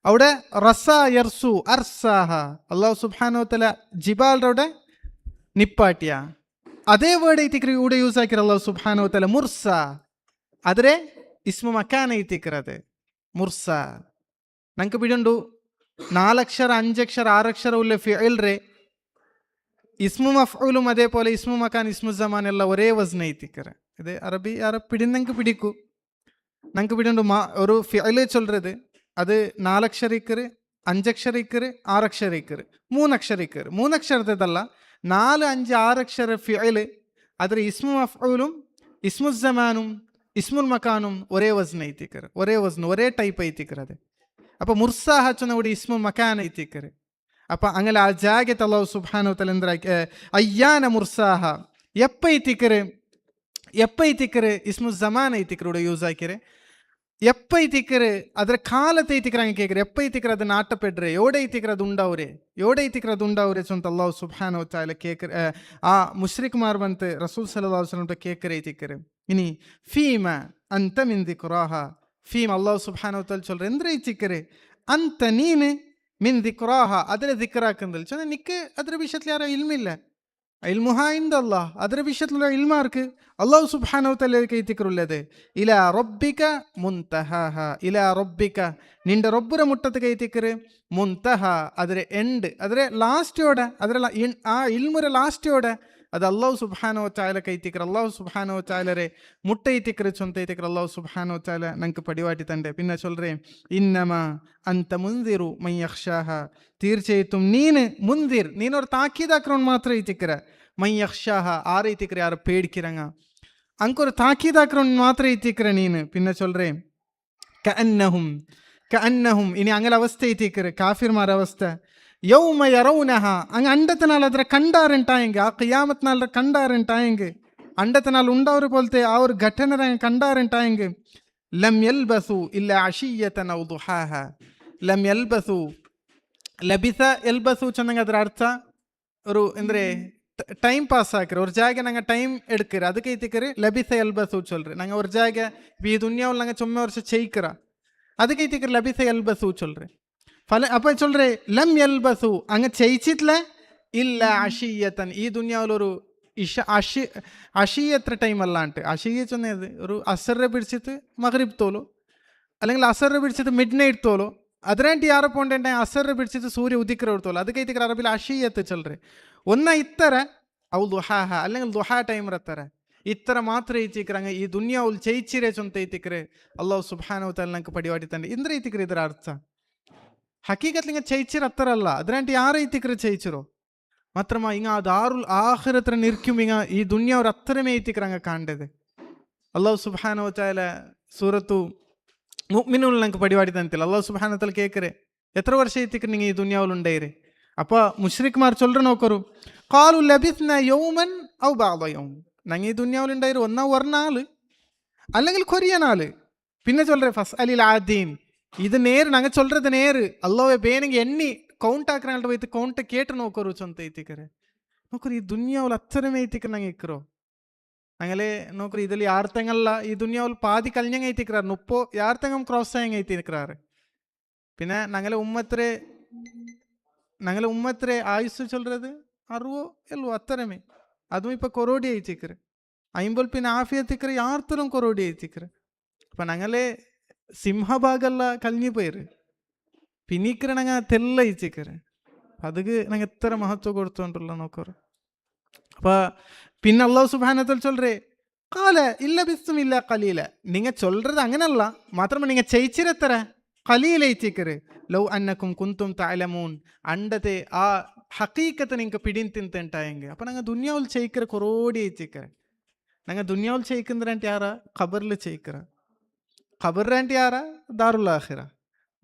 [SPEAKER 2] അവിടെ റസ യർസു അർസാഹ അല്ലാഹു സുബ്ഹാനഹു വ തആല ജിബാൽರ അവിടെ നിപ്പാട്ടിയ അതേ വേർഡ് ಐತಿಕ್ರೆ ഇവിടെ യൂസ് ആക്കിರ അല്ലാഹു സുബ്ഹാനഹു വ തആല മുർസ ಆದರೆ ಇಸ್ಮು ಮಕಾನ್ ಐತಿಕ್ರೆ ಅದು ಮುರ್ಸ ನಂಗೆ ಬಿಡುಂಡು 4 ಅಕ್ಷರ 5 ಅಕ್ಷರ 6 ಅಕ್ಷರ ಉಳ್ಳ ಫಿಅಲ್ ರೇ ಇಸ್ಮು ಮಫ್ಊലും അതേപോലെ ഇസ്മു മകാൻ ഇസ്മു സമാൻ എല്ലാം ഒരേ വസ്ന ಐತಿಕರ ഇത് അറബി പിടിന്നെങ്ക് പിടിക്കൂ നമുക്ക് പിടിണ്ട് ഒരു ഫിഅല് ചൊല്றது അത് 4 അക്ഷര ഇക്കറ് 5 അക്ഷര ഇക്കറ് 6 അക്ഷര ഇക്കറ് 3 അക്ഷര ഇക്കറ് 3 അക്ഷരത്തേതല്ല 4 5 6 അക്ഷര ഫിഅല് ಅದರ ಇಸ್ಮು ಮಫ್ഊലും ಇಸ್ಮು സമാനും ഇസ്മുൽ മകാനും ഒരേ വസ്ന ಐತಿಕರ ഒരേ വസ്ന ഒരേ ടൈപ്പ് ಐತಿಕರ അത് അപ്പോൾ മുർസാഹ ചൊന്നവിടെ ഇസ്മു മകാൻ ಐತಿಕರ അപ്പം അങ്ങനെ ആ ജാഗത്ത് അല്ലാഹു സുബ്ഹാനഹു വതആല എന്തിരാക്കി അയ്യാന മുർസാഹ എപ്പ ಐತಿಕರೆ ಇಸ್ಮು ಜಮಾನ್ ಐತಿಕರೆ ഇവിടെ യൂസ് ആക്കിരെ എപ്പ ಐತಿಕರೆ ಅದರ ಕಾಲത്തെ ಐತಿಕರೆ ಹಂಗೆ ಕೇಳ್ಕರೆ ಎಪ್ಪ ಐತಿಕರೆ ಅದನ್ನ ಆಟಪೆಡ್ರೆ ಯೋಡ ಐತಿಕರೆ ಅದು ಉಂಡವ್ರೆ ಚೊಂತ ಅಲ್ಲಾಹು ಸುಬ್ಹಾನಹು ವತಆಲ ಕೇಳ್ಕರೆ ಆ ಮುಶ್ರಿಕ್ ಮಾರ್ ಬಂತೆ ರಸೂಲ್ ಸಲ್ಲಲ್ಲಾಹು ಅಲೈಹಿ ವಸಲ್ಲಂ ಕೇಳ್ಕರೆ ಐತಿಕರೆ ಇನಿ ಫೀಮ ಅಂತ ಮಿನ್ ದಿಕ್ರಾಹ ಫೀಮ್ ಅಲ್ಲಾಹು ಸುಬ್ಹಾನಹು ವತಆಲ ಚೊಲ್ರೆ ಎಂದ್ರೆ ಐತಿಕರೆ ಅಂತ ನೀನು ಮಿನ್ ದಿಕ್ರಾಹ ಅದರ ದಿಕ್ರಾಕಂದಲ್ ಚೊಂದ ನಿಕ್ಕೆ ಅದರ ವಿಷಯത്തിൽ ಯಾರೋ ಇಲ್ಮಿಲ್ಲ ഇൽമുഹാ ഇൻദല്ലാഹ് ಅದರ വിഷയത്തിലുള്ള ഇൽമാർക്ക് അല്ലാഹു സുബ്ഹാനഹു വതആലയ്ക്ക് ಐತಿಕರುള്ളത് ഇലാ റബ്ബിക മുൻതഹാഹ ഇലാ റബ്ബിക നിന്റെ റബ്ബുര മുട്ടത്ത് ಐತಿಕರೆ മുൻതഹ ಅದರ ಎಂಡ್ ಅದರ ലാസ്റ്റോടെ ಅದರ ആ ഇൽമുര ലാസ്റ്റോടെ ಅದು ಅಲ್ಲಾಹು ಸುಬ್ಹಾನಹು ವತಆಲಕ್ಕೆ ಐತಿಕರೆ ಅಲ್ಲಾಹು ಸುಬ್ಹಾನಹು ವತആലരെ മുട്ട ಐತಿಕರೆ ಚೊಂತ ಐತಿಕರೆ ಅಲ್ಲಾಹು ಸುಬ್ಹಾನಹು ವತആല ನಂಗೆ ಪಡಿವಾಟಿ ತಂದೆ പിന്നെ ചൊല്றേ ഇന്നമ അന്ത മുൻദിറു മൻ യഖ്ഷാഹ തീർച്ചയായിട്ടും മുൻദിർ നീനൊരു താക്കീതാക്രമൺ മാത്രം ಐತಿಕರೆ മൻ യഖ്ഷാഹ ആര് ಐತಿಕರೆ ಯಾರು പേടിക്കിറങ്ങ ಅಂಕೊരു താക്കീതാക്രമൺ മാത്രം ಐತಿಕರೆ ನೀನು പിന്നെ ചൊല്றേ കഅന്നഹും ഇനി അങ്ങനെ അവസ്ഥ ಐತಿಕರೆ കാഫിർമാർ അവസ്ഥ ಯೌಮ ಯರೌನಹ ಹಂಗೆ ಅಂಡತನಾಲ್ ಅದರ ಕಂಡಾರಂಟಾಯಂಗೆ ಆ ಕಿಯಾಮತ್ನಾಲ್ ಕಂಡಾರಂಟಾಯಂಗೆ ಅಂಡತನಾಲ್ ಉಂಡವ್ರು ಬೋಲ್ತೆ ಅವ್ರ ಘಟನೆ ಕಂಡಾರಂಟಾಯಂಗೆ ಲಮ್ ಯಲ್ಬಸು ಇಲ್ಲ ಅಶಿಯತನ ದುಹಾಹ ಲಮ್ ಯಲ್ಬಸು ಲಬಿಸ ಎಲ್ಬಸು ಚೆನ್ನಂಗೆ ಅದರ ಅರ್ಥ ഒരു ಅಂದ್ರೆ ടൈം പാസ് ആക്കറ് ഒരു ജാഗ ഞങ്ങൾ ടൈം എടുക്കറ് അത് കൈത്തിക്കറ് ലബിസ എൽബസു ചൊല്ലറ് ഞങ്ങൾ ഒരു ജാഗ ഈ ദുനിയാവിൽ ഞങ്ങൾ ചുമ്മാ വർഷം ചെയ്ക്കറ അത് കൈത്തിക്കറ് ലബിസ എൽബസു ചൊല്ലറ് അപ്പൊ ചൊല്ലറേ ലം യൽബസു അങ്ങ് ചെയ്യിച്ചിട്ടില്ല ഇല്ല അഷിയത്തൻ ഈ ദുനിയാവിലൊരു അഷിയത്ര ടൈം അല്ലാണ്ട് അഷിയ ചൊന്നത് ഒരു അസറെ പിടിച്ചിട്ട് മഗ്രിബ് തോലോ അല്ലെങ്കിൽ അസറെ പിടിച്ചിട്ട് മിഡ് നൈറ്റ് തോലോ ಅದರಂಟಿ ಯಾರು ಪೋಂಡೆ ಅಸರ ಬಿಡಿಸಿದ್ದು ಸೂರ್ಯ ಉದಿಕ್ರ ಇರ್ತವಲ್ಲ ಅದಕ್ಕೆ ಅರಬಿಲ್ ಅಶಿಯತ್ ಚಲ್ರಿ ಒನ್ನ ಇತ್ತರ ಅವು ದುಹಾಹ അല്ലെങ്കിൽ ದುಹಾ ಟೈಮ್ ಇರ್ತಾರೆ ಇತ್ತರ ಮಾತ್ರ ಐತಿಕ್ರಂಗ ಈ ದುನಿಯಾ ಉಲ್ ಚೈಚಿರೆ ಚೊಂತ ಐತಿಕ್ರೆ ಅಲ್ಲಾಹು ಸುಬ್ಹಾನಹು ವತಆಲ ನಂಗೆ ಪಡಿವಾಟಿ ತಂದೆ ಇಂದ್ರ ಐತಿಕ್ರೆ ಇದರ ಅರ್ಥ ಹಕೀಕತ್ಲಿಂಗ ಚೈಚಿರ ಅತ್ತರಲ್ಲ ಅದರಂಟಿ ಯಾರು ಐತಿಕ್ರೆ ಚೈಚಿರೋ ಮಾತ್ರಮ ಹಿಂಗ ಆ ದಾರುಲ್ ಆಖಿರತ್ರ ನಿರ್ಕ್ಯುಂ ಹಿಂಗ ಈ ದುನಿಯಾ ಅವ್ರ ಹತ್ತಿರಮೇ ಐತಿಕ್ರಂಗ ಕಾಂಡದೆ ಅಲ್ಲಾಹು ಸುಬ್ಹಾನಹು ವತಆಲ ಸೂರತು മുഅ്മിനൂൻ നമുക്ക് പടിവാടി തന്നില്ല അല്ലാഹു സുബ്ഹാനഹു വതആല കേക്കറെ എത്ര വർഷം ಐತಿಕ್ರೆ നിങ്ങൾ ഈ ദുനിയാവിൽ ഉണ്ടായിരെ അപ്പൊ മുശ്രിക്മാർ ചൊല്ലറ നോക്കರು ഖാലു ലബിസ്ന യൗമൻ ഔ ബഅദ യൗം ഞങ്ങൾ ഈ ദുനിയാവിൽ ഉണ്ടായിരെ ഒന്നാ ഒരു നാള് അല്ലെങ്കിൽ കൊറിയ നാള് പിന്നെ ചൊല്ലറെ ഫസ്അലിൽ ആദീൻ ഇത് നേര് ഞങ്ങൾ ചൊല്ലறது നേര് അല്ലാഹുവേ ಬೇನಿಗೆ ಎಣ್ಣಿ ಕೌಂಟ್ ಆಕ್ರಾಂಟ ಹೋಯ್ತು ಕೌಂಟ್ ಕೇಟ್ ನೋಕರು ಚೊಂತ ಐತಿಕ್ರೆ ನೋಕರು ಈ ദുനിയാവിൽ അത്രമേ ಐತಿಕ್ರೆ ഞങ്ങൾ ಇಕ್ರೋ അങ്ങനെ നോക്കറി ഇതിൽ യാർത്തങ്ങല്ല ഈ ദുനിയാവിൽ പാതി കല്ഞ്ഞങ്ങ ಐತಿಕ್ರಾರು 30 യാർത്തങ്ങം ക്രോസ് ആയങ്ങ ಐತಿಕ್ರಾರು പിന്നെ ഞങ്ങളെ ഉമ്മത്രെ ആയുസ് ചൊല്ലறது 60 ಎಲ್ಲೋ അത്രമേ അതും ഇപ്പൊ കൊറോടി ಐತಿಕ್ರೆ 50 പിന്നെ ആഫിയത്തിക്ರೆ യാർത്തരും കൊറോടി ಐತಿಕ್ರೆ അപ്പൊ ഞങ്ങളെ സിംഹഭാഗല്ല കല്ഞ്ഞു പോയിര് പിന്നീക്ರೆ ഞങ്ങ തെല്ല ಐತಿಕ್ರೆ ಅದಕ್ಕೆ ഞങ്ങ എത്ര മഹത്വം കൊടുത്തോണ്ടല്ലോ നോക്കറ് അപ്പൊ പിന്നെ അല്ലാഹു സുബ്ഹാനഹു വതആല ചൊല്ലറേ ഖാല ഇല്ല ബിസ്തും ഇല്ല ഖലീല നിങ്ങ ചൊല്ലறது അങ്ങനല്ല മാത്രമല്ല നിങ്ങ ചെയ്യിച്ചിരത്തര ഖലീല ಐತಿಕ್ರೆ ലൗ അന്നകും കുന്തും തഅലമൂൻ അണ്ടത്തെ ആ ഹഖീഖത്ത് നിങ്ങ പിടിന്തിന്തായെങ്കിൽ അപ്പൊ ഞങ്ങ ദുനിയാവിൽ ചെയ്യിക്കற കൊറോടി ಐತಿಕ್ರೆ ഞങ്ങ ദുനിയാവിൽ ചെയ്യിക്കുന്നರಂటే ಯಾರ ഖബറിൽ ചെയ്യിക്കற ഖബറിರಂటే ಯಾರ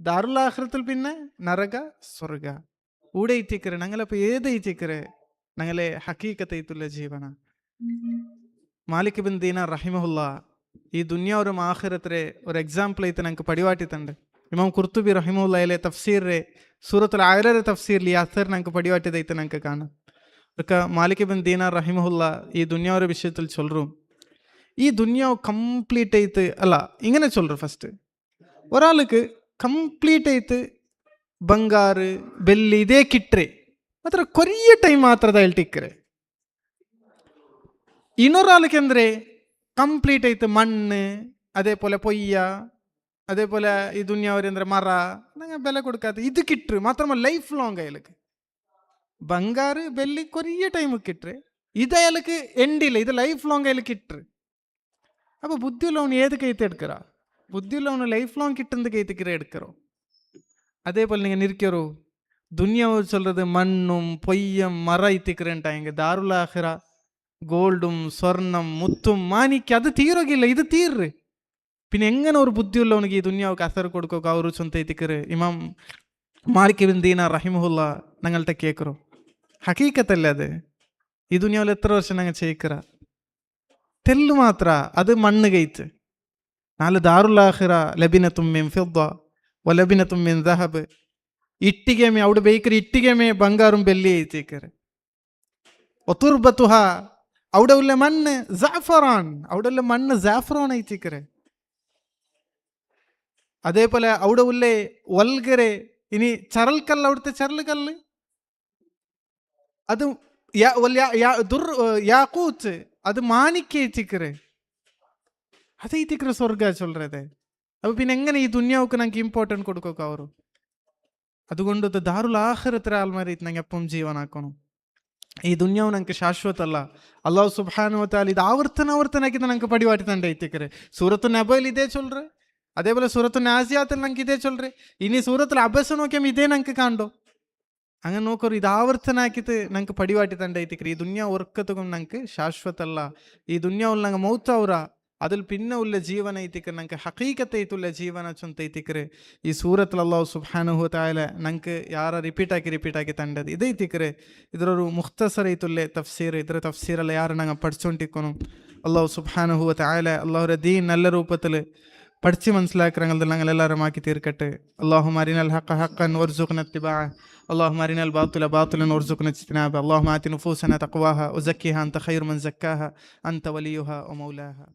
[SPEAKER 2] ദാറുൽ ആഖിറത്തിൽ പിന്നെ നരക സ്വർഗ ഊടെ ಐತಿಕ್ರೆ ഞങ്ങളപ്പോ ഏത് ಐತಿಕ್ರೆ ഞങ്ങളെ ഹഖീഖത്ത് ಐತುള്ള ಜೀವನ മാലിക് ഇബ്ൻ ദീനാർ റഹിമഹുല്ലാ ഈ ദുനിയാവും ആഖിറത്തിലെ ഒരു എക്സാമ്പിൾ ಐತೆ ನಂಗೆ ಪಡಿವಾಟಿ ತಂದೆ ಇಮಾಮ್ ಕುರ್ತುಬಿ ರಹಿಮಹುಲ್ಲಾ ile ತಫ್ಸೀರ್ ರೆ ಸೂರತುಲ್ ಅಅರಾಫ್ ತಫ್ಸೀರ್ ಲಿ ಅಸರ್ ನಂಗೆ ಪಡಿವಾಟಿ ಐತೆ ನಂಗೆ ಕಾಣ ಅದಕ್ಕೆ മാലിക് ഇബ്ൻ ദീനാർ റഹിമഹുല്ലാ ഈ ദുനിയാവുടെ വിഷയത്തിൽ ചൊല്ലರು ഈ ദുനിയാവ് കംപ്ലീറ്റ് ಐತೆ ಅಲ್ಲ ഇങ്ങനെ ചൊല്ലರು ഫസ്റ്റ് ഒരാൾക്ക് കംപ്ലീറ്റ് ಐತೆ ಬಂಗಾರು ಬೆಳ್ಳಿ ಇದೇ ಕಿಟ್ರೆ ಮಾತ್ರ ಕೊರಿಯ ಟೈಮ್ ಮಾತ್ರದ ಹೇಳ್ತಿಕ್ರೆ ಇನ್ನೊರಾൾക്ക് ಅಂದ್ರೆ ಕಂಪ್ಲೀಟ್ ಐತೆ ಮಣ್ಣು അതേപോലെ പൊയ്യ അതേപോലെ ഈ ദുന്യാവരെന്ത്ര മറ ನಂಗೆ ಬೆಲೆ കൊടുക്കാത്ത ഇത് കിട്ടും മാത്രമല്ല ലൈഫ് ലോങ് അയാൾക്ക് ಬಂಗಾರ ಬೆಳ್ಳಿ ಕೊರಿಯ ಟೈಮಿಗೆ കിട്ടും ഇത് അയാൾക്ക് എൻഡില്ല ഇത് ലൈഫ് ലോങ് അയാൾക്ക് കിട്ടും അപ്പോൾ ബുദ്ധിയുള്ളവന് ഏത് കൈത്ത് എടുക്കറ ബുദ്ധിയുള്ളവന് ലൈഫ് ലോങ് കിട്ടുന്നത് കൈത്തിക്കിற എടുக்கிறோம் அதேபோல் நீங்கள் நிற்கிறோ துன்யாவை சொல்கிறது மண்ணும் பொய்யம் மர இத்திக்கிறேன்ட்டாங்க தாருல் ஆஹிரா ഗോൾഡും സ്വർണം മുത്തും മാനിക്ക് അത് തീരുകയില്ല ഇത് തീര് പിന്നെ എങ്ങനെ ഒരു ബുദ്ധിയുള്ളവനിക്ക് ഈ ദുന്യാവുക്ക് അസർ കൊടുക്കുക അവർ ചൊന്തത്തിക്കറ് ഇമാം മാലിക് ഇബ്നു ദീനാർ റഹിമഹുല്ല ഞങ്ങളുടെ കേൾക്കറോ ഹക്കീക്കത്തല്ലേ അത് ഈ ദുന്യാവിൽ എത്ര വർഷം ഞങ്ങൾ ചെയ്യിക്കറ തെല്ലു മാത്ര അത് മണ്ണ് കയറ്റ് നാല് ദാറുൽ ആഖിറ ലബിനത്തും മിൻ ഫിദ്ദ വലബിനത്തും മിൻ ദഹബ് ഇട്ടിಗೆ മേ അവിടെ ബേക്കറി ഇട്ടിಗೆ മേ ಬಂಗಾറും ಬೆಳ್ಳಿ ಐತಿಕರೆ ഒതുർബതുഹ അവിടെ ഉള്ള മണ്ണ് ജാഫറാൻ അവിടെ ഉള്ള മണ്ണ് ജാഫറാൻ ಐತಿಕರೆ അതേപോലെ അവിടെ ഉള്ള വൽഗരെ ഇനി ചരൽക്കല്ല് അവിടുത്തെ ചരൽക്കല്ല് അത് യാക്കൂത്ത് അത് മാണിക്ക ஐತಿಕರೆ അത് ஐತಿಕರೆ സ്വർഗ ചൊല്ലറതെ അപ്പൊ പിന്നെ എങ്ങനെ ഈ ദുന്യാവുക്ക് ഞങ്ങൾക്ക് ഇമ്പോർട്ടൻറ്റ് കൊടുക്കുക ಅವರು അതുകൊണ്ട് ദാറുൽ ആഖിറത്തിലെ ആൾമാരെ ഞങ്ങൾ എപ്പം ജീവനാക്കണം ഈ ദുന്യാവ് ഞങ്ങൾക്ക് ಶಾಶ್ವತ ಅಲ್ಲ ಅಲ್ಲಾಹ್ ಸುಬ್ಹಾನಹು ವ ತಆല ಇದು ಆವರ್ತನಕ್ಕೆ ഞങ്ങൾക്ക് പടിവാട്ടിത്തണ്ട ಐತಿಕರೆ സൂറത്തു നബയിൽ ഇതേ ചൊല്ലറെ അതേപോലെ സൂറത്തു നാസിയാത്തിൽ ഞങ്ങൾക്ക് ഇതേ ചൊല്ലറെ ഇനി സൂറത്തുൽ അബസ നോക്കിയാൽ ഇതേ ഞങ്ങൾക്ക് കണ്ടോ അങ്ങനെ നോക്കರು ಇದು ಆವರ್ತನಾಕಿತ್ತು ഞങ്ങൾക്ക് പടിവാട്ടിത്തണ്ട ಐತಿಕರೆ ഈ ദുന്യാവ് ഒർക്കത്തും ഞങ്ങൾക്ക് ಶಾಶ್ವತ ಅಲ್ಲ ഈ ദുന്യാവിൽ ഞങ്ങൾ മൗത്തവറ അതിൽ പിന്നെ ഉള്ള ജീവൻ ಐತಿಕರೆ ഞങ്ങൾക്ക് ഹഖീഖത്തൈത്തുള്ള ജീവന ചൊಂತ ಐತಿಕರೆ ഈ സൂറത്തിൽ അല്ലാഹു സുബ്ഹാനഹു ವ തആല ഞങ്ങൾക്ക് ಯಾರ ರಿಪೀಟ್ ಆಗಿ ತಂಡದು ಇದು ಐತಿಕರೆ ಇದರೊರು ಮುಖ್ತಸರ ಐತುಲ್ಲೆ ತಫ್ಸೀರ್ ಇದರ ತಫ್ಸೀರಲ್ಲ ಯಾರು ഞങ്ങൾ പഠിച്ചുകൊണ്ടിരിക്കണം അല്ലാഹു സുബ്ഹാനഹു ವ തആല അല്ലാഹുവിന്റെ ദീൻ നല്ല രൂപത്തിൽ പഠിച്ച് മനസ്സിലാക്കിറങ്ങൽ ഞങ്ങൾ എല്ലാവരും ആക്കി തീർക്കട്ടെ അല്ലാഹുമ്മ അരിനൽ ഹഖ ഹഖൻ വർസുഖ്ന ഇത്തിബാഅ اللهم أرنا الباطل باطلا وارزقنا اجتنابه اللهم آت نفوسنا تقواها وزكها أنت خير من زكاها أنت وليها ومولاها